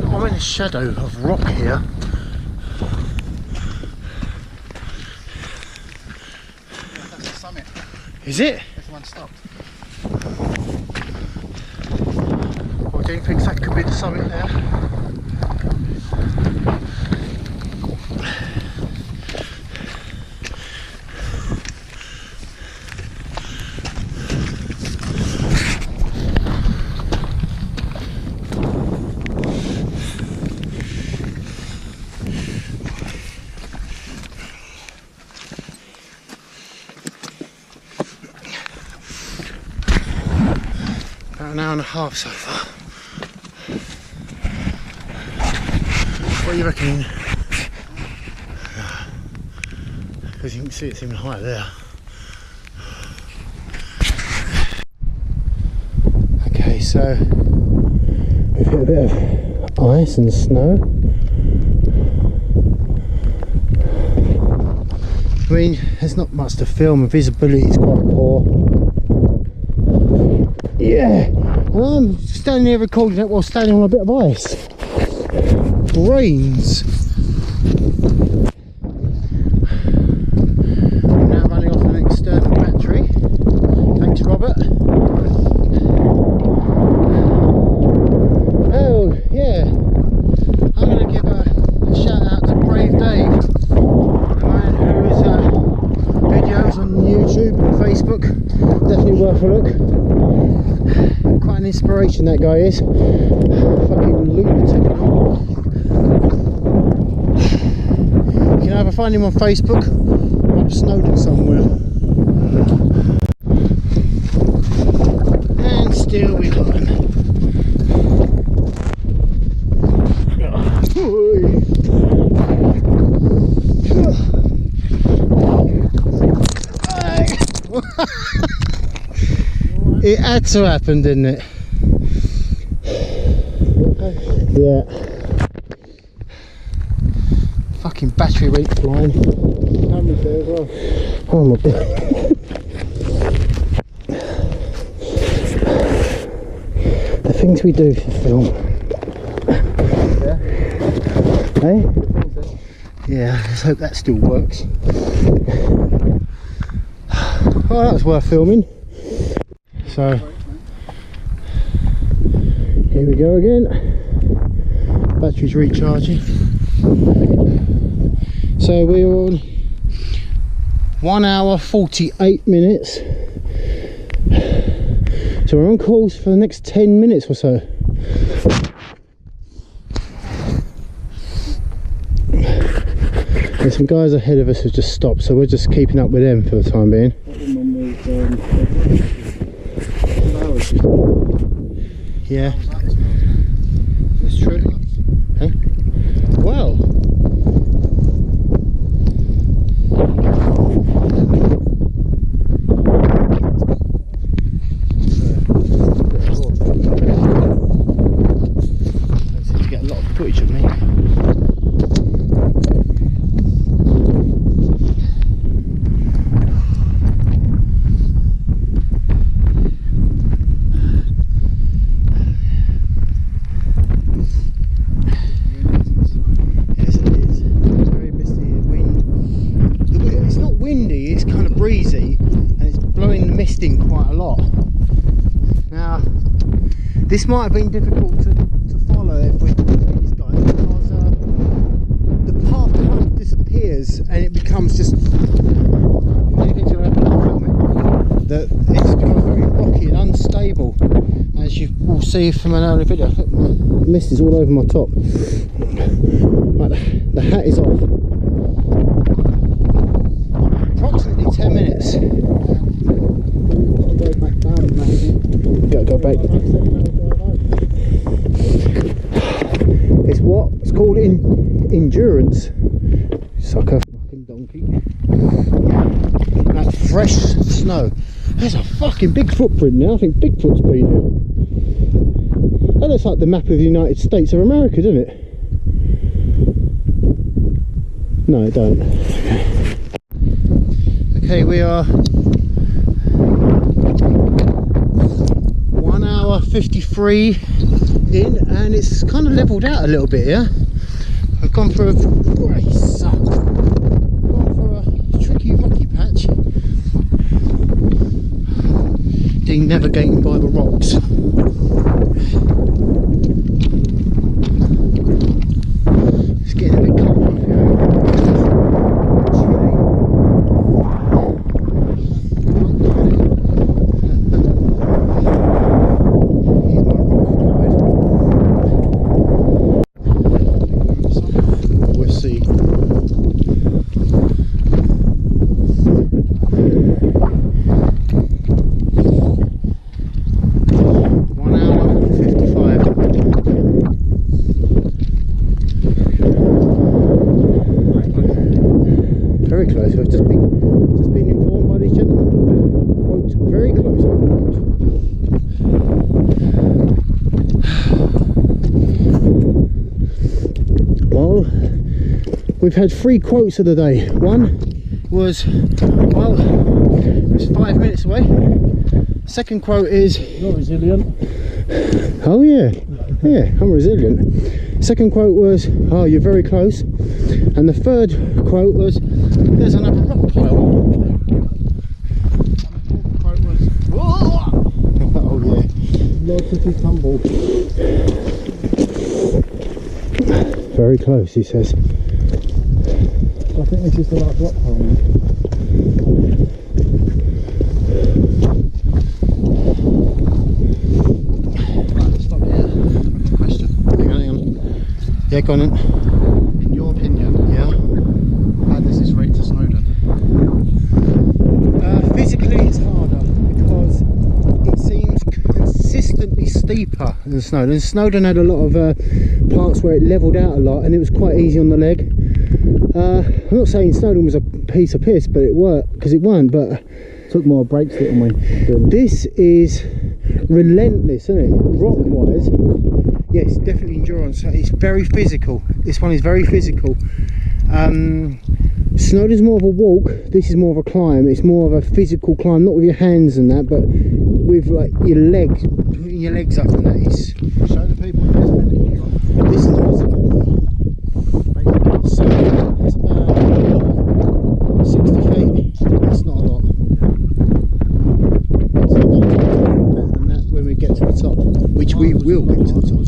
I'm in a shadow of rock here. That's the summit. Is it? Everyone stopped. Well, do you think that could be the summit there? About an hour and a half so far. What are you reckoning? Because you can see it's even higher there. Okay, so we've hit a bit of ice and snow. I mean, there's not much to film, visibility is quite poor. Yeah, and I'm standing here recording it while standing on a bit of ice. Brains. I'm now running off an external battery. Thanks, Robert. Oh, yeah. I'm going to give a shout out to Brave Dave, the man who is videos on YouTube and Facebook. Definitely worth a look. Quite an inspiration, that guy is. Fucking lunatic and all. You can either find him on Facebook or up Snowdon somewhere. And still we climb. It had to happen, didn't it? Yeah. Fucking battery went flying. Camera's there as well. Oh my god. The things we do for film. Yeah. Hey? Yeah, let's hope that still works. Well, that was worth filming. So, here we go again. Battery's recharging. So we're on 1 hour 48 minutes. So we're on course for the next 10 minutes or so. There's some guys ahead of us who just stopped, so we're just keeping up with them for the time being. Yeah, that's true. Huh? Well, I seem to get a lot of footage of me. Breezy, and it's blowing the mist in quite a lot. Now, this might have been difficult to follow if we're these guys, because the path kind of disappears and it becomes just anything's going to happen to film it. That it just becomes very rocky and unstable, as you will see from an earlier video. Look, the mist is all over my top. Right, the hat is off. Approximately 10 minutes. Gotta go back. It's what? It's called endurance. Sucker. Fucking donkey. That's fresh snow. There's a fucking big footprint now. I think Bigfoot's been here. That looks like the map of the United States of America, doesn't it? No, it don't. Okay, we are 1 hour 53 in, and it's kind of levelled out a little bit here. I've gone for a tricky rocky patch. Being navigating by the rocks. It's getting a bit cold up here. Here's my rock guide. We'll see. Very close. I've just been informed by these gentlemen. Quote, very close. Well, we've had 3 quotes of the day. One was, well, it's 5 minutes away. Second quote is, You're resilient. oh yeah, yeah, I'm resilient. Second quote was, oh, you're very close. And the third quote was, there's another rock pile. And the fourth quote was, oh yeah, Lord City tumble. very close, he says. I think this is the last rock pile now. Right, let's stop here. I've got a question. Hang on. Yeah, go on then. In your opinion, Yeah. how does this rate to Snowdon? Physically it's harder because it seems consistently steeper than Snowdon. Snowdon had a lot of parts where it levelled out a lot and it was quite easy on the leg. I'm not saying Snowdon was a piece of piss, but it worked, because it weren't, but Took more breaks, didn't we? this is relentless, isn't it? Rock wise, yes, definitely endurance. It's very physical. This one is very physical. Snowdon's more of a walk, this is more of a climb. It's more of a physical climb, not with your hands and that, but with like your legs, putting your legs up and that. Is Show the people the visibility you've got. this is physical. So it's about 60 feet. That's not a lot. So we're going to do better than that when we get to the top, which we will get to the top. It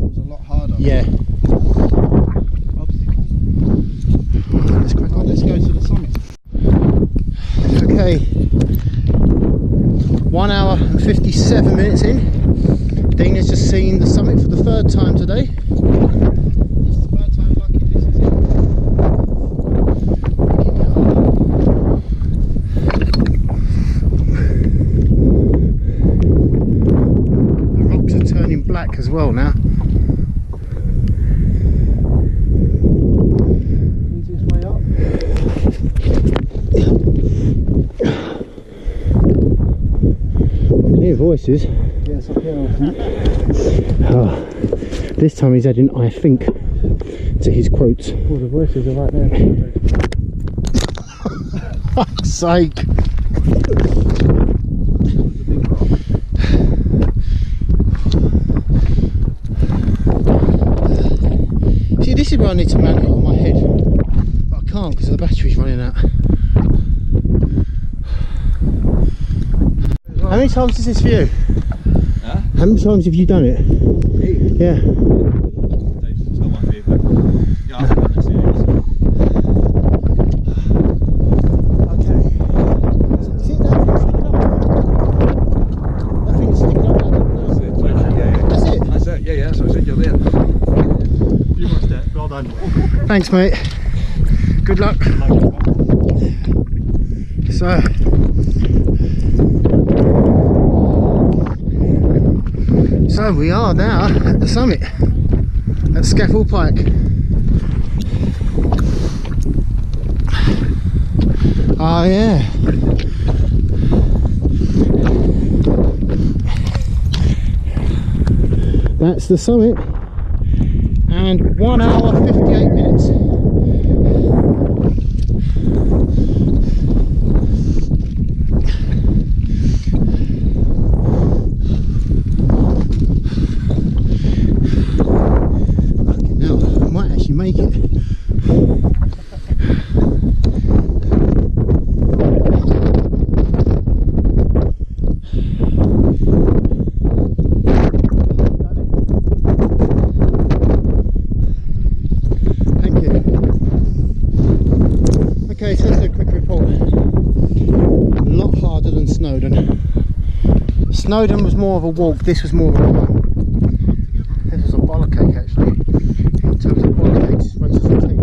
was a lot harder. Yeah. Obstacles. Let's crack on. Let's go to the summit. Okay. 1 hour and 57 minutes in. Dean has just seen the summit for the 3rd time today. It's the 3rd time lucky this is it. The rocks are turning black as well now. Easiest way up. I can hear voices. Yes, up here. Oh, this time he's adding "I think" to his quotes. All the voices are right there. Fuck's sake. See, this is where I need to mount it on my head, but I can't because the battery's running out. How many times is this for you? Huh? How many times have you done it? Yeah. It's not one for you, but yeah, I've done this series. Okay. See that thing's sticking up? That thing's sticking up now. That's it. That's it? That's it. Yeah, so I said you're there. You must have. Well done. Thanks, mate. Good luck. So we are now at the summit at Scafell Pike. Oh yeah. That's the summit, and 1 hour 58 minutes. Fucking hell, I might actually make it. Okay, so that's a quick report. A lot harder than Snowdon. Snowdon was more of a walk, this was more of a run. This was a bollock cake actually. In terms of bollock cakes, races the team.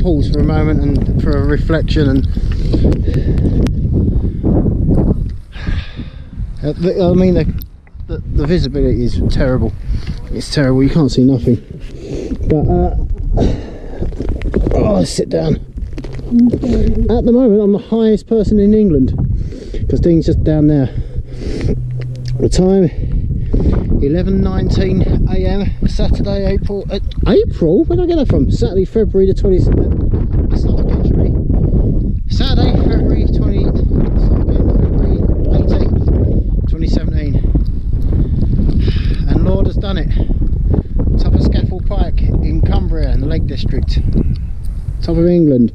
Pause for a moment and for a reflection, and I mean the visibility is terrible. It's terrible, you can't see nothing. But oh, let's sit down. At the moment I'm the highest person in England because Dean's just down there. The time 11:19 AM, Saturday, April. Where did I get that from? Saturday, February the 27th. That's not a picture, eh? Saturday, February 18th, 2017. And Lord has done it. Top of Scafell Pike in Cumbria in the Lake District. Top of England.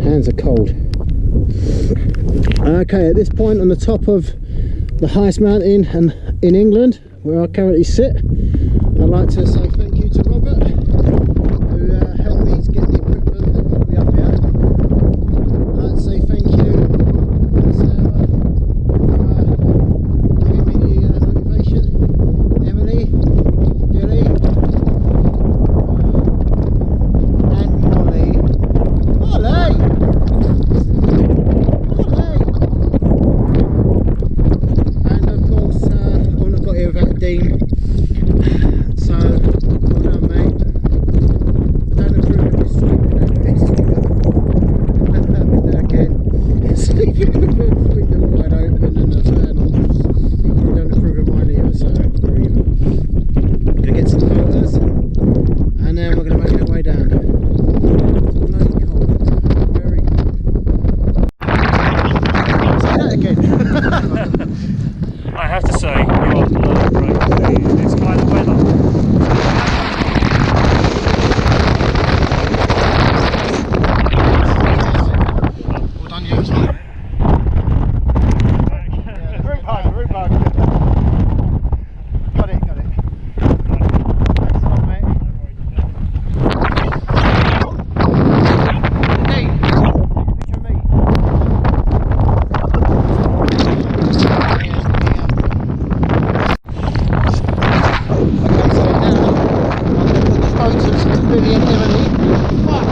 Hands are cold. Okay, at this point on the top of the highest mountain in England, where I currently sit, I'd like to say thank you to Robert, who helped me to get the equipment that got me up here. I'd like to say thank you to Sarah for giving me the motivation, Emily, Billy, and Molly. And of course, I wouldn't have got here without Dean. So, well done, mate. I don't approve of this sleeping over this window again. Sleeping with the window wide open and the fan on. I don't approve of mine either, so we're even. We're going to get some photos and then we're going to make our way down. Bloody cold. Very cold. Say that again. I have to say you are below break. This kind of weather. Well done, you as well. Root bug. Got it. Thanks a lot, mate. Hey, picture of me. Okay, so now I'm going to put the photos to Billy and Emily. Fuck!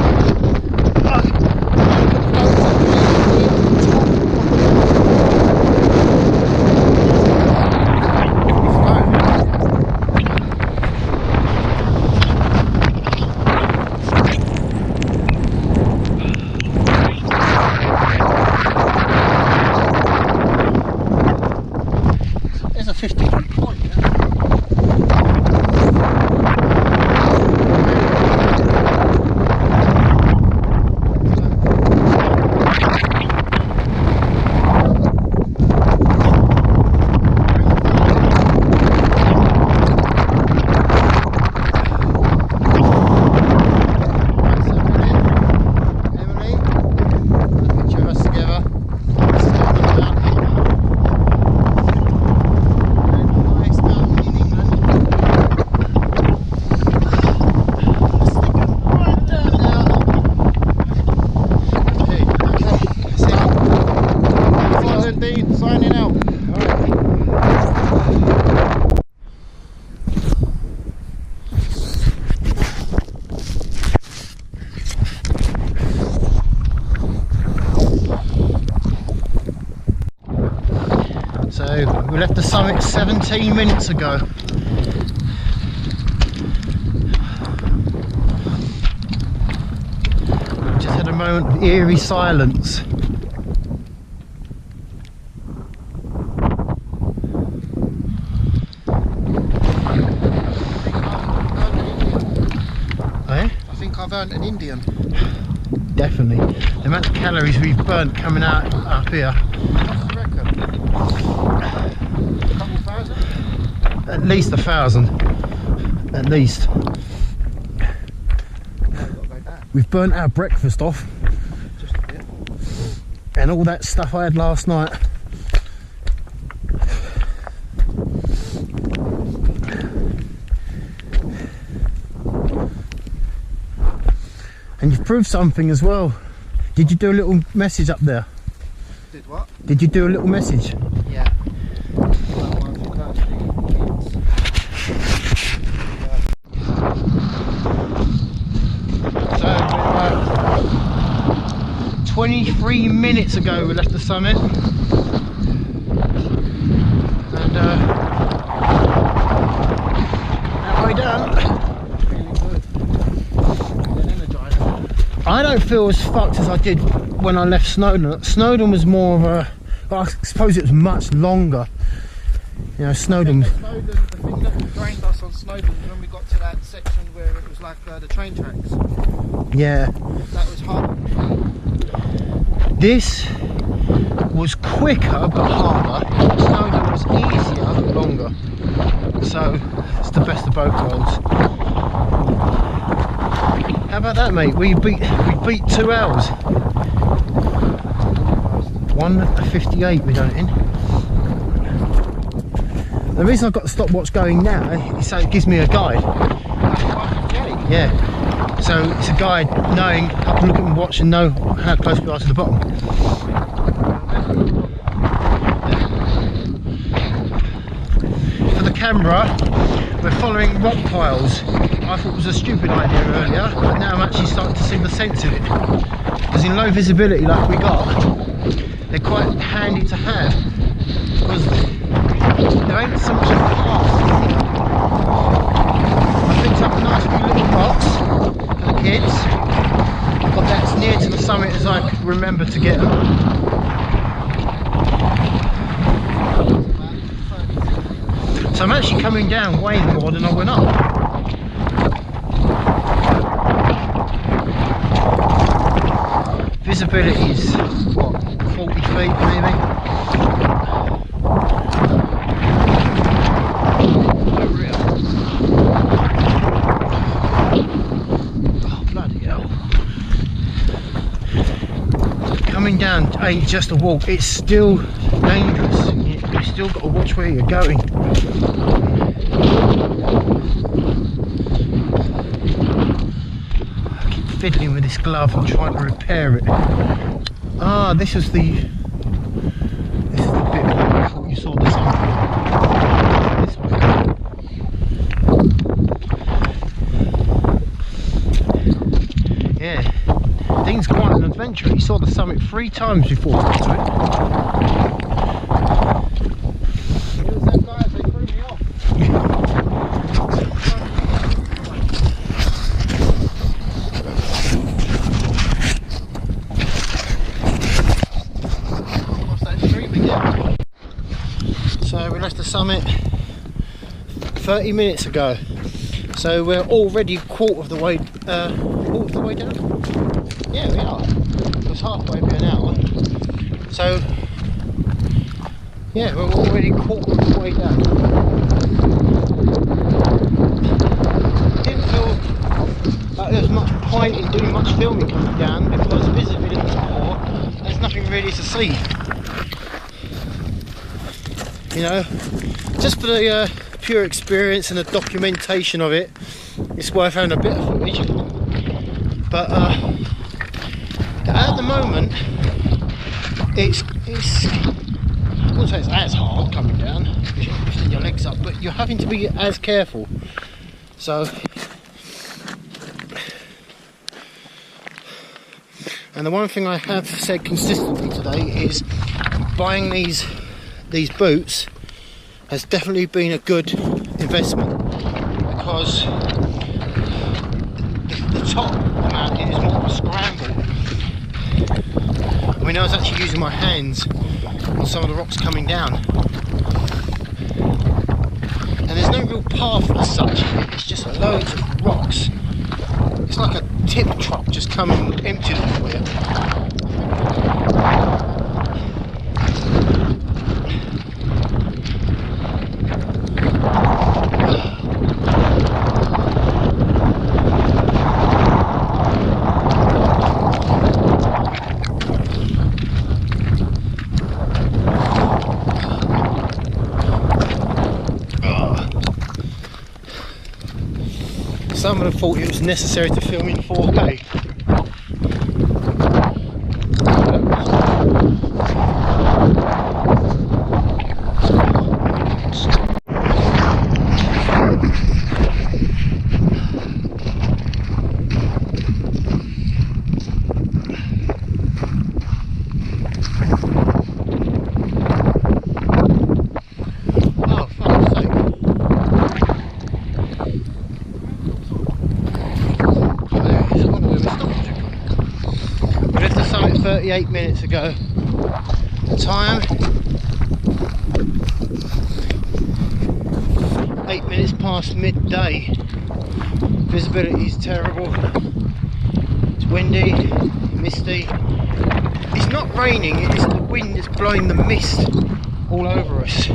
There's a 50-foot point. Emily, a picture of us together. This is going to be out here. Nice mountain in England. Right down now. Okay, that's it. Silent Dean signing out. So we left the summit 17 minutes ago. Just had a moment of eerie silence. Eh? I think I've earned an Indian. Definitely. The amount of calories we've burnt coming out up here. What do you reckon? A couple thousand? At least 1,000. At least. We've burnt our breakfast off. Just a bit. And all that stuff I had last night. And you've proved something as well. Did you do a little message up there? Did what? Did you do a little message? Yeah. That one's encouraging So, 23 minutes ago we left the summit. And halfway down. Feeling good. Feeling energised. I don't feel as fucked as I did when I left Snowdon. Snowdon was more of a, well, I suppose it was much longer. You know, Snowdon. The thing that drained us on Snowdon was when we got to that section where it was like the train tracks. Yeah. That was hard. This was quicker but harder. Snowdon was easier but longer. So it's the best of both worlds. How about that, mate? We beat 2 hours. 1:58 we done it in. The reason I've got the stopwatch going now is so it gives me a guide. Yeah. So it's a guide knowing I can look at my watch and know how close we are to the bottom. For the camera, we're following rock piles. I thought it was a stupid idea earlier, but now I'm actually starting to see the sense of it. Because in low visibility like we got, they're quite handy to have. Because there ain't so much of a path. I picked up a nice few little rocks for the kids. I've got that as near to the summit as I could remember to get them. So I'm actually coming down way more than I went up. Visibility is, what, 40 feet maybe? down ain't just a walk, it's still dangerous. You've still got to watch where you're going. I keep fiddling with this glove and trying to repair it. Ah, this is the bit where I thought you saw the sun. This way. Yeah, Dean's quite an adventure. He saw the summit 3 times before he got to it. It was them guys, they threw me off. What's that stream again? So we left the summit 30 minutes ago. So we're already quarter of the way down? Yeah, we are. It was halfway through an hour. So, yeah, we're already quarter of the way down. Didn't feel like there was much point in doing much filming coming down because visibility is poor. There's nothing really to see. You know, just for the pure experience and the documentation of it, it's worth having a bit of footage. But at the moment, it's I wouldn't say it's as hard coming down because you're lifting your legs up, but you're having to be as careful. So, and the one thing I have said consistently today is buying these boots has definitely been a good investment because the top of the mountain is more of a scramble. I mean, I was actually using my hands on some of the rocks coming down, and there's no real path as such. It's just loads of rocks. It's like a tip truck just coming empty everywhere. Someone have thought it was necessary to film in 4K. Oh, fuck's sake. We left the summit 38 minutes ago. Time 8 minutes past midday. Visibility is terrible. It's windy, misty. It's not raining, it's the wind that's blowing the mist all over us.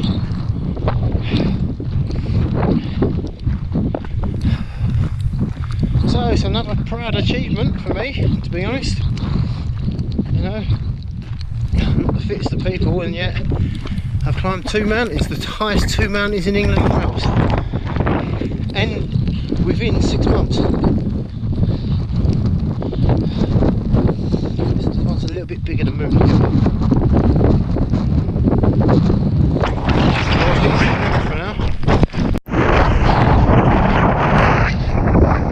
So it's another proud achievement for me, to be honest. You know, I'm not the fittest of people, and yet I've climbed 2 mountains, the highest 2 mountains in England and Wales, and within 6 months. This one's a little bit bigger than Moon. For now.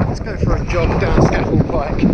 Let's go for a jog down Scafell Pike.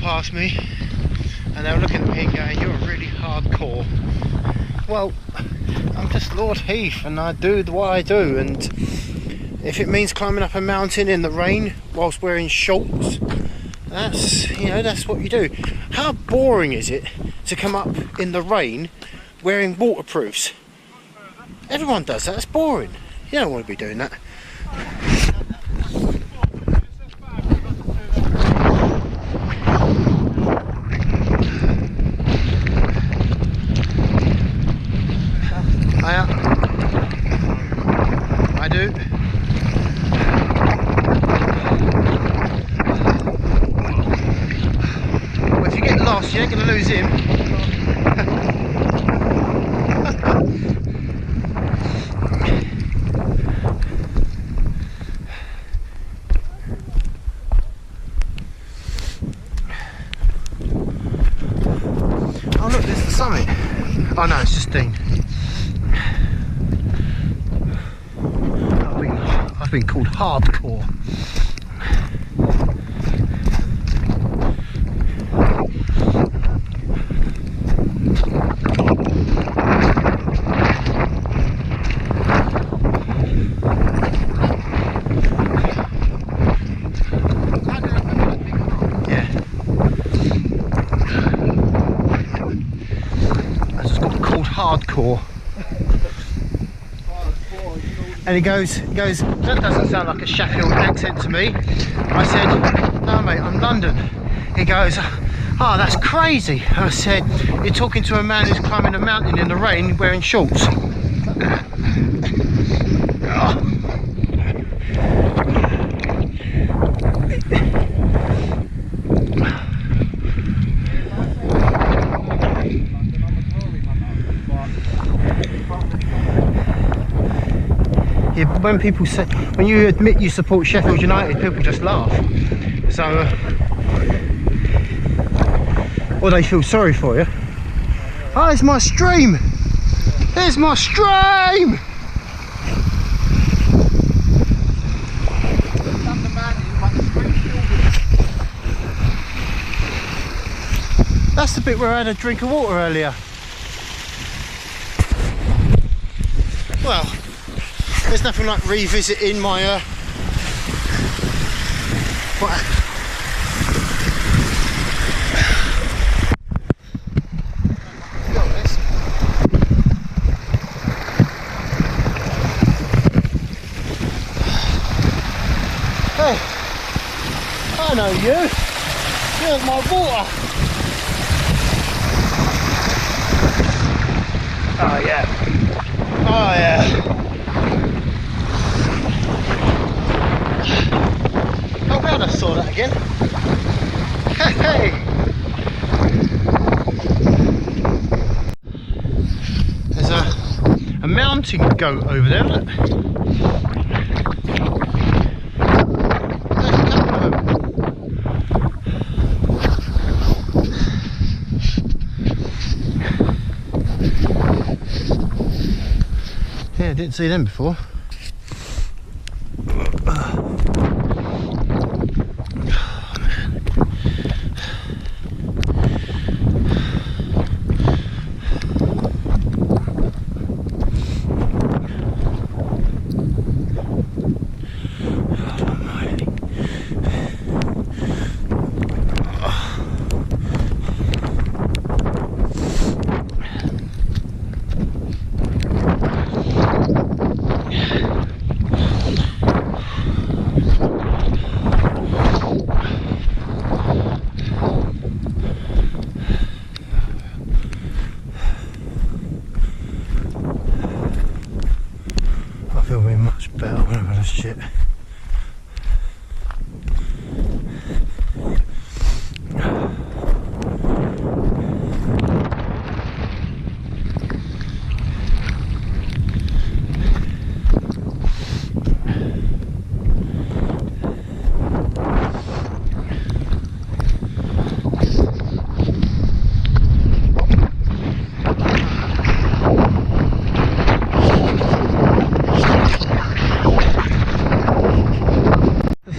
Past me, and they were looking at me and going, "You're really hardcore." Well, I'm just Lord Heath, and I do what I do, and if it means climbing up a mountain in the rain whilst wearing shorts, that's what you do. How boring is it to come up in the rain wearing waterproofs? Everyone does that. It's boring. You don't want to be doing that. I do. Well, if you get lost, you ain't going to lose him. Oh look, there's the summit. Oh no, it's just Dean. I've been called hardcore. Yeah. I just got called hardcore. And he goes, that doesn't sound like a Sheffield accent to me. I said, no mate, I'm London. He goes, oh, that's crazy. I said, you're talking to a man who's climbing a mountain in the rain wearing shorts. Yeah, but when people say, when you admit you support Sheffield United, people just laugh. So, or they feel sorry for you. Oh, there's my stream! There's my stream! That's the bit where I had a drink of water earlier. Well, there's nothing like revisiting my Hey, I know you. Here's my water. Oh yeah. Oh yeah. Oh, glad I saw that again. Hey! There's a mountain goat over there, look. There's a couple of them. Yeah, I didn't see them before. I feel very much better when I've had a shit.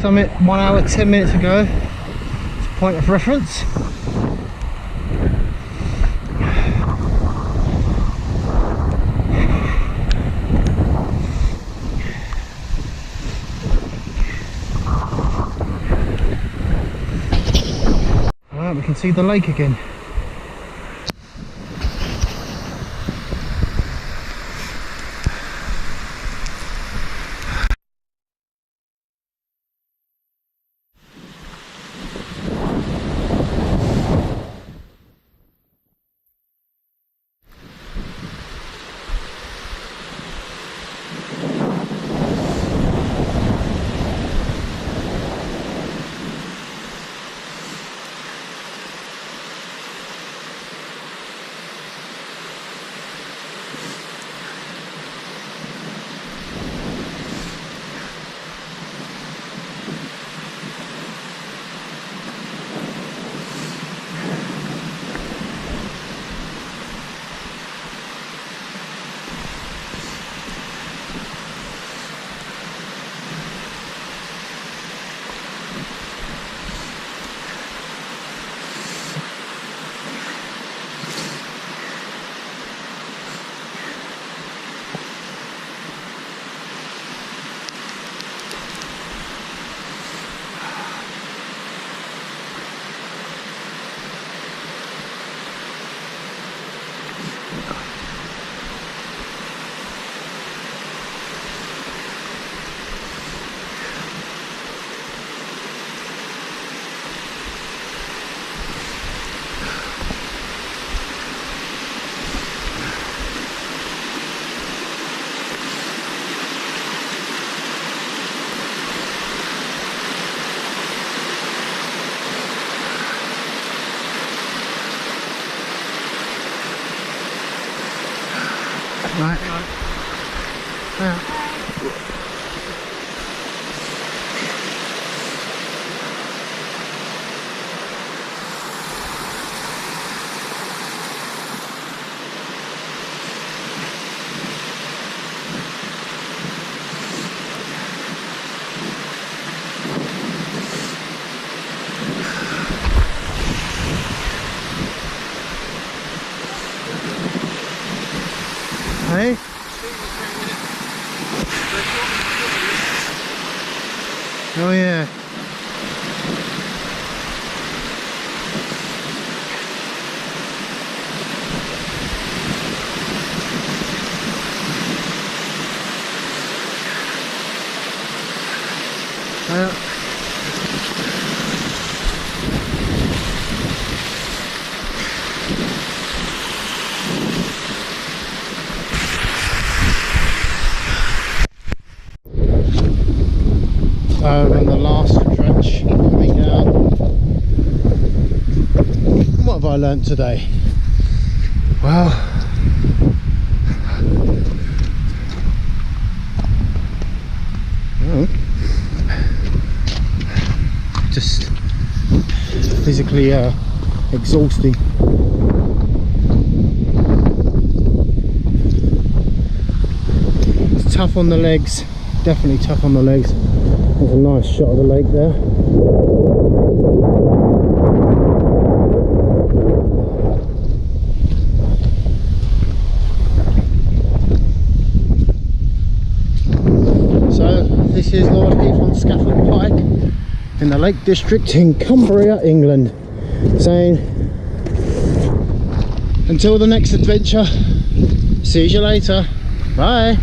Summit 1 hour 10 minutes ago. It's a point of reference. see the lake again. Right. Yeah. Hey? Oh yeah. And the last stretch coming down. What have I learnt today? Well, just physically exhausting. It's tough on the legs, definitely tough on the legs. There's a nice shot of the lake there. So this is Lord Heath on Scafell Pike in the Lake District in Cumbria, England, saying until the next adventure, see you later, bye.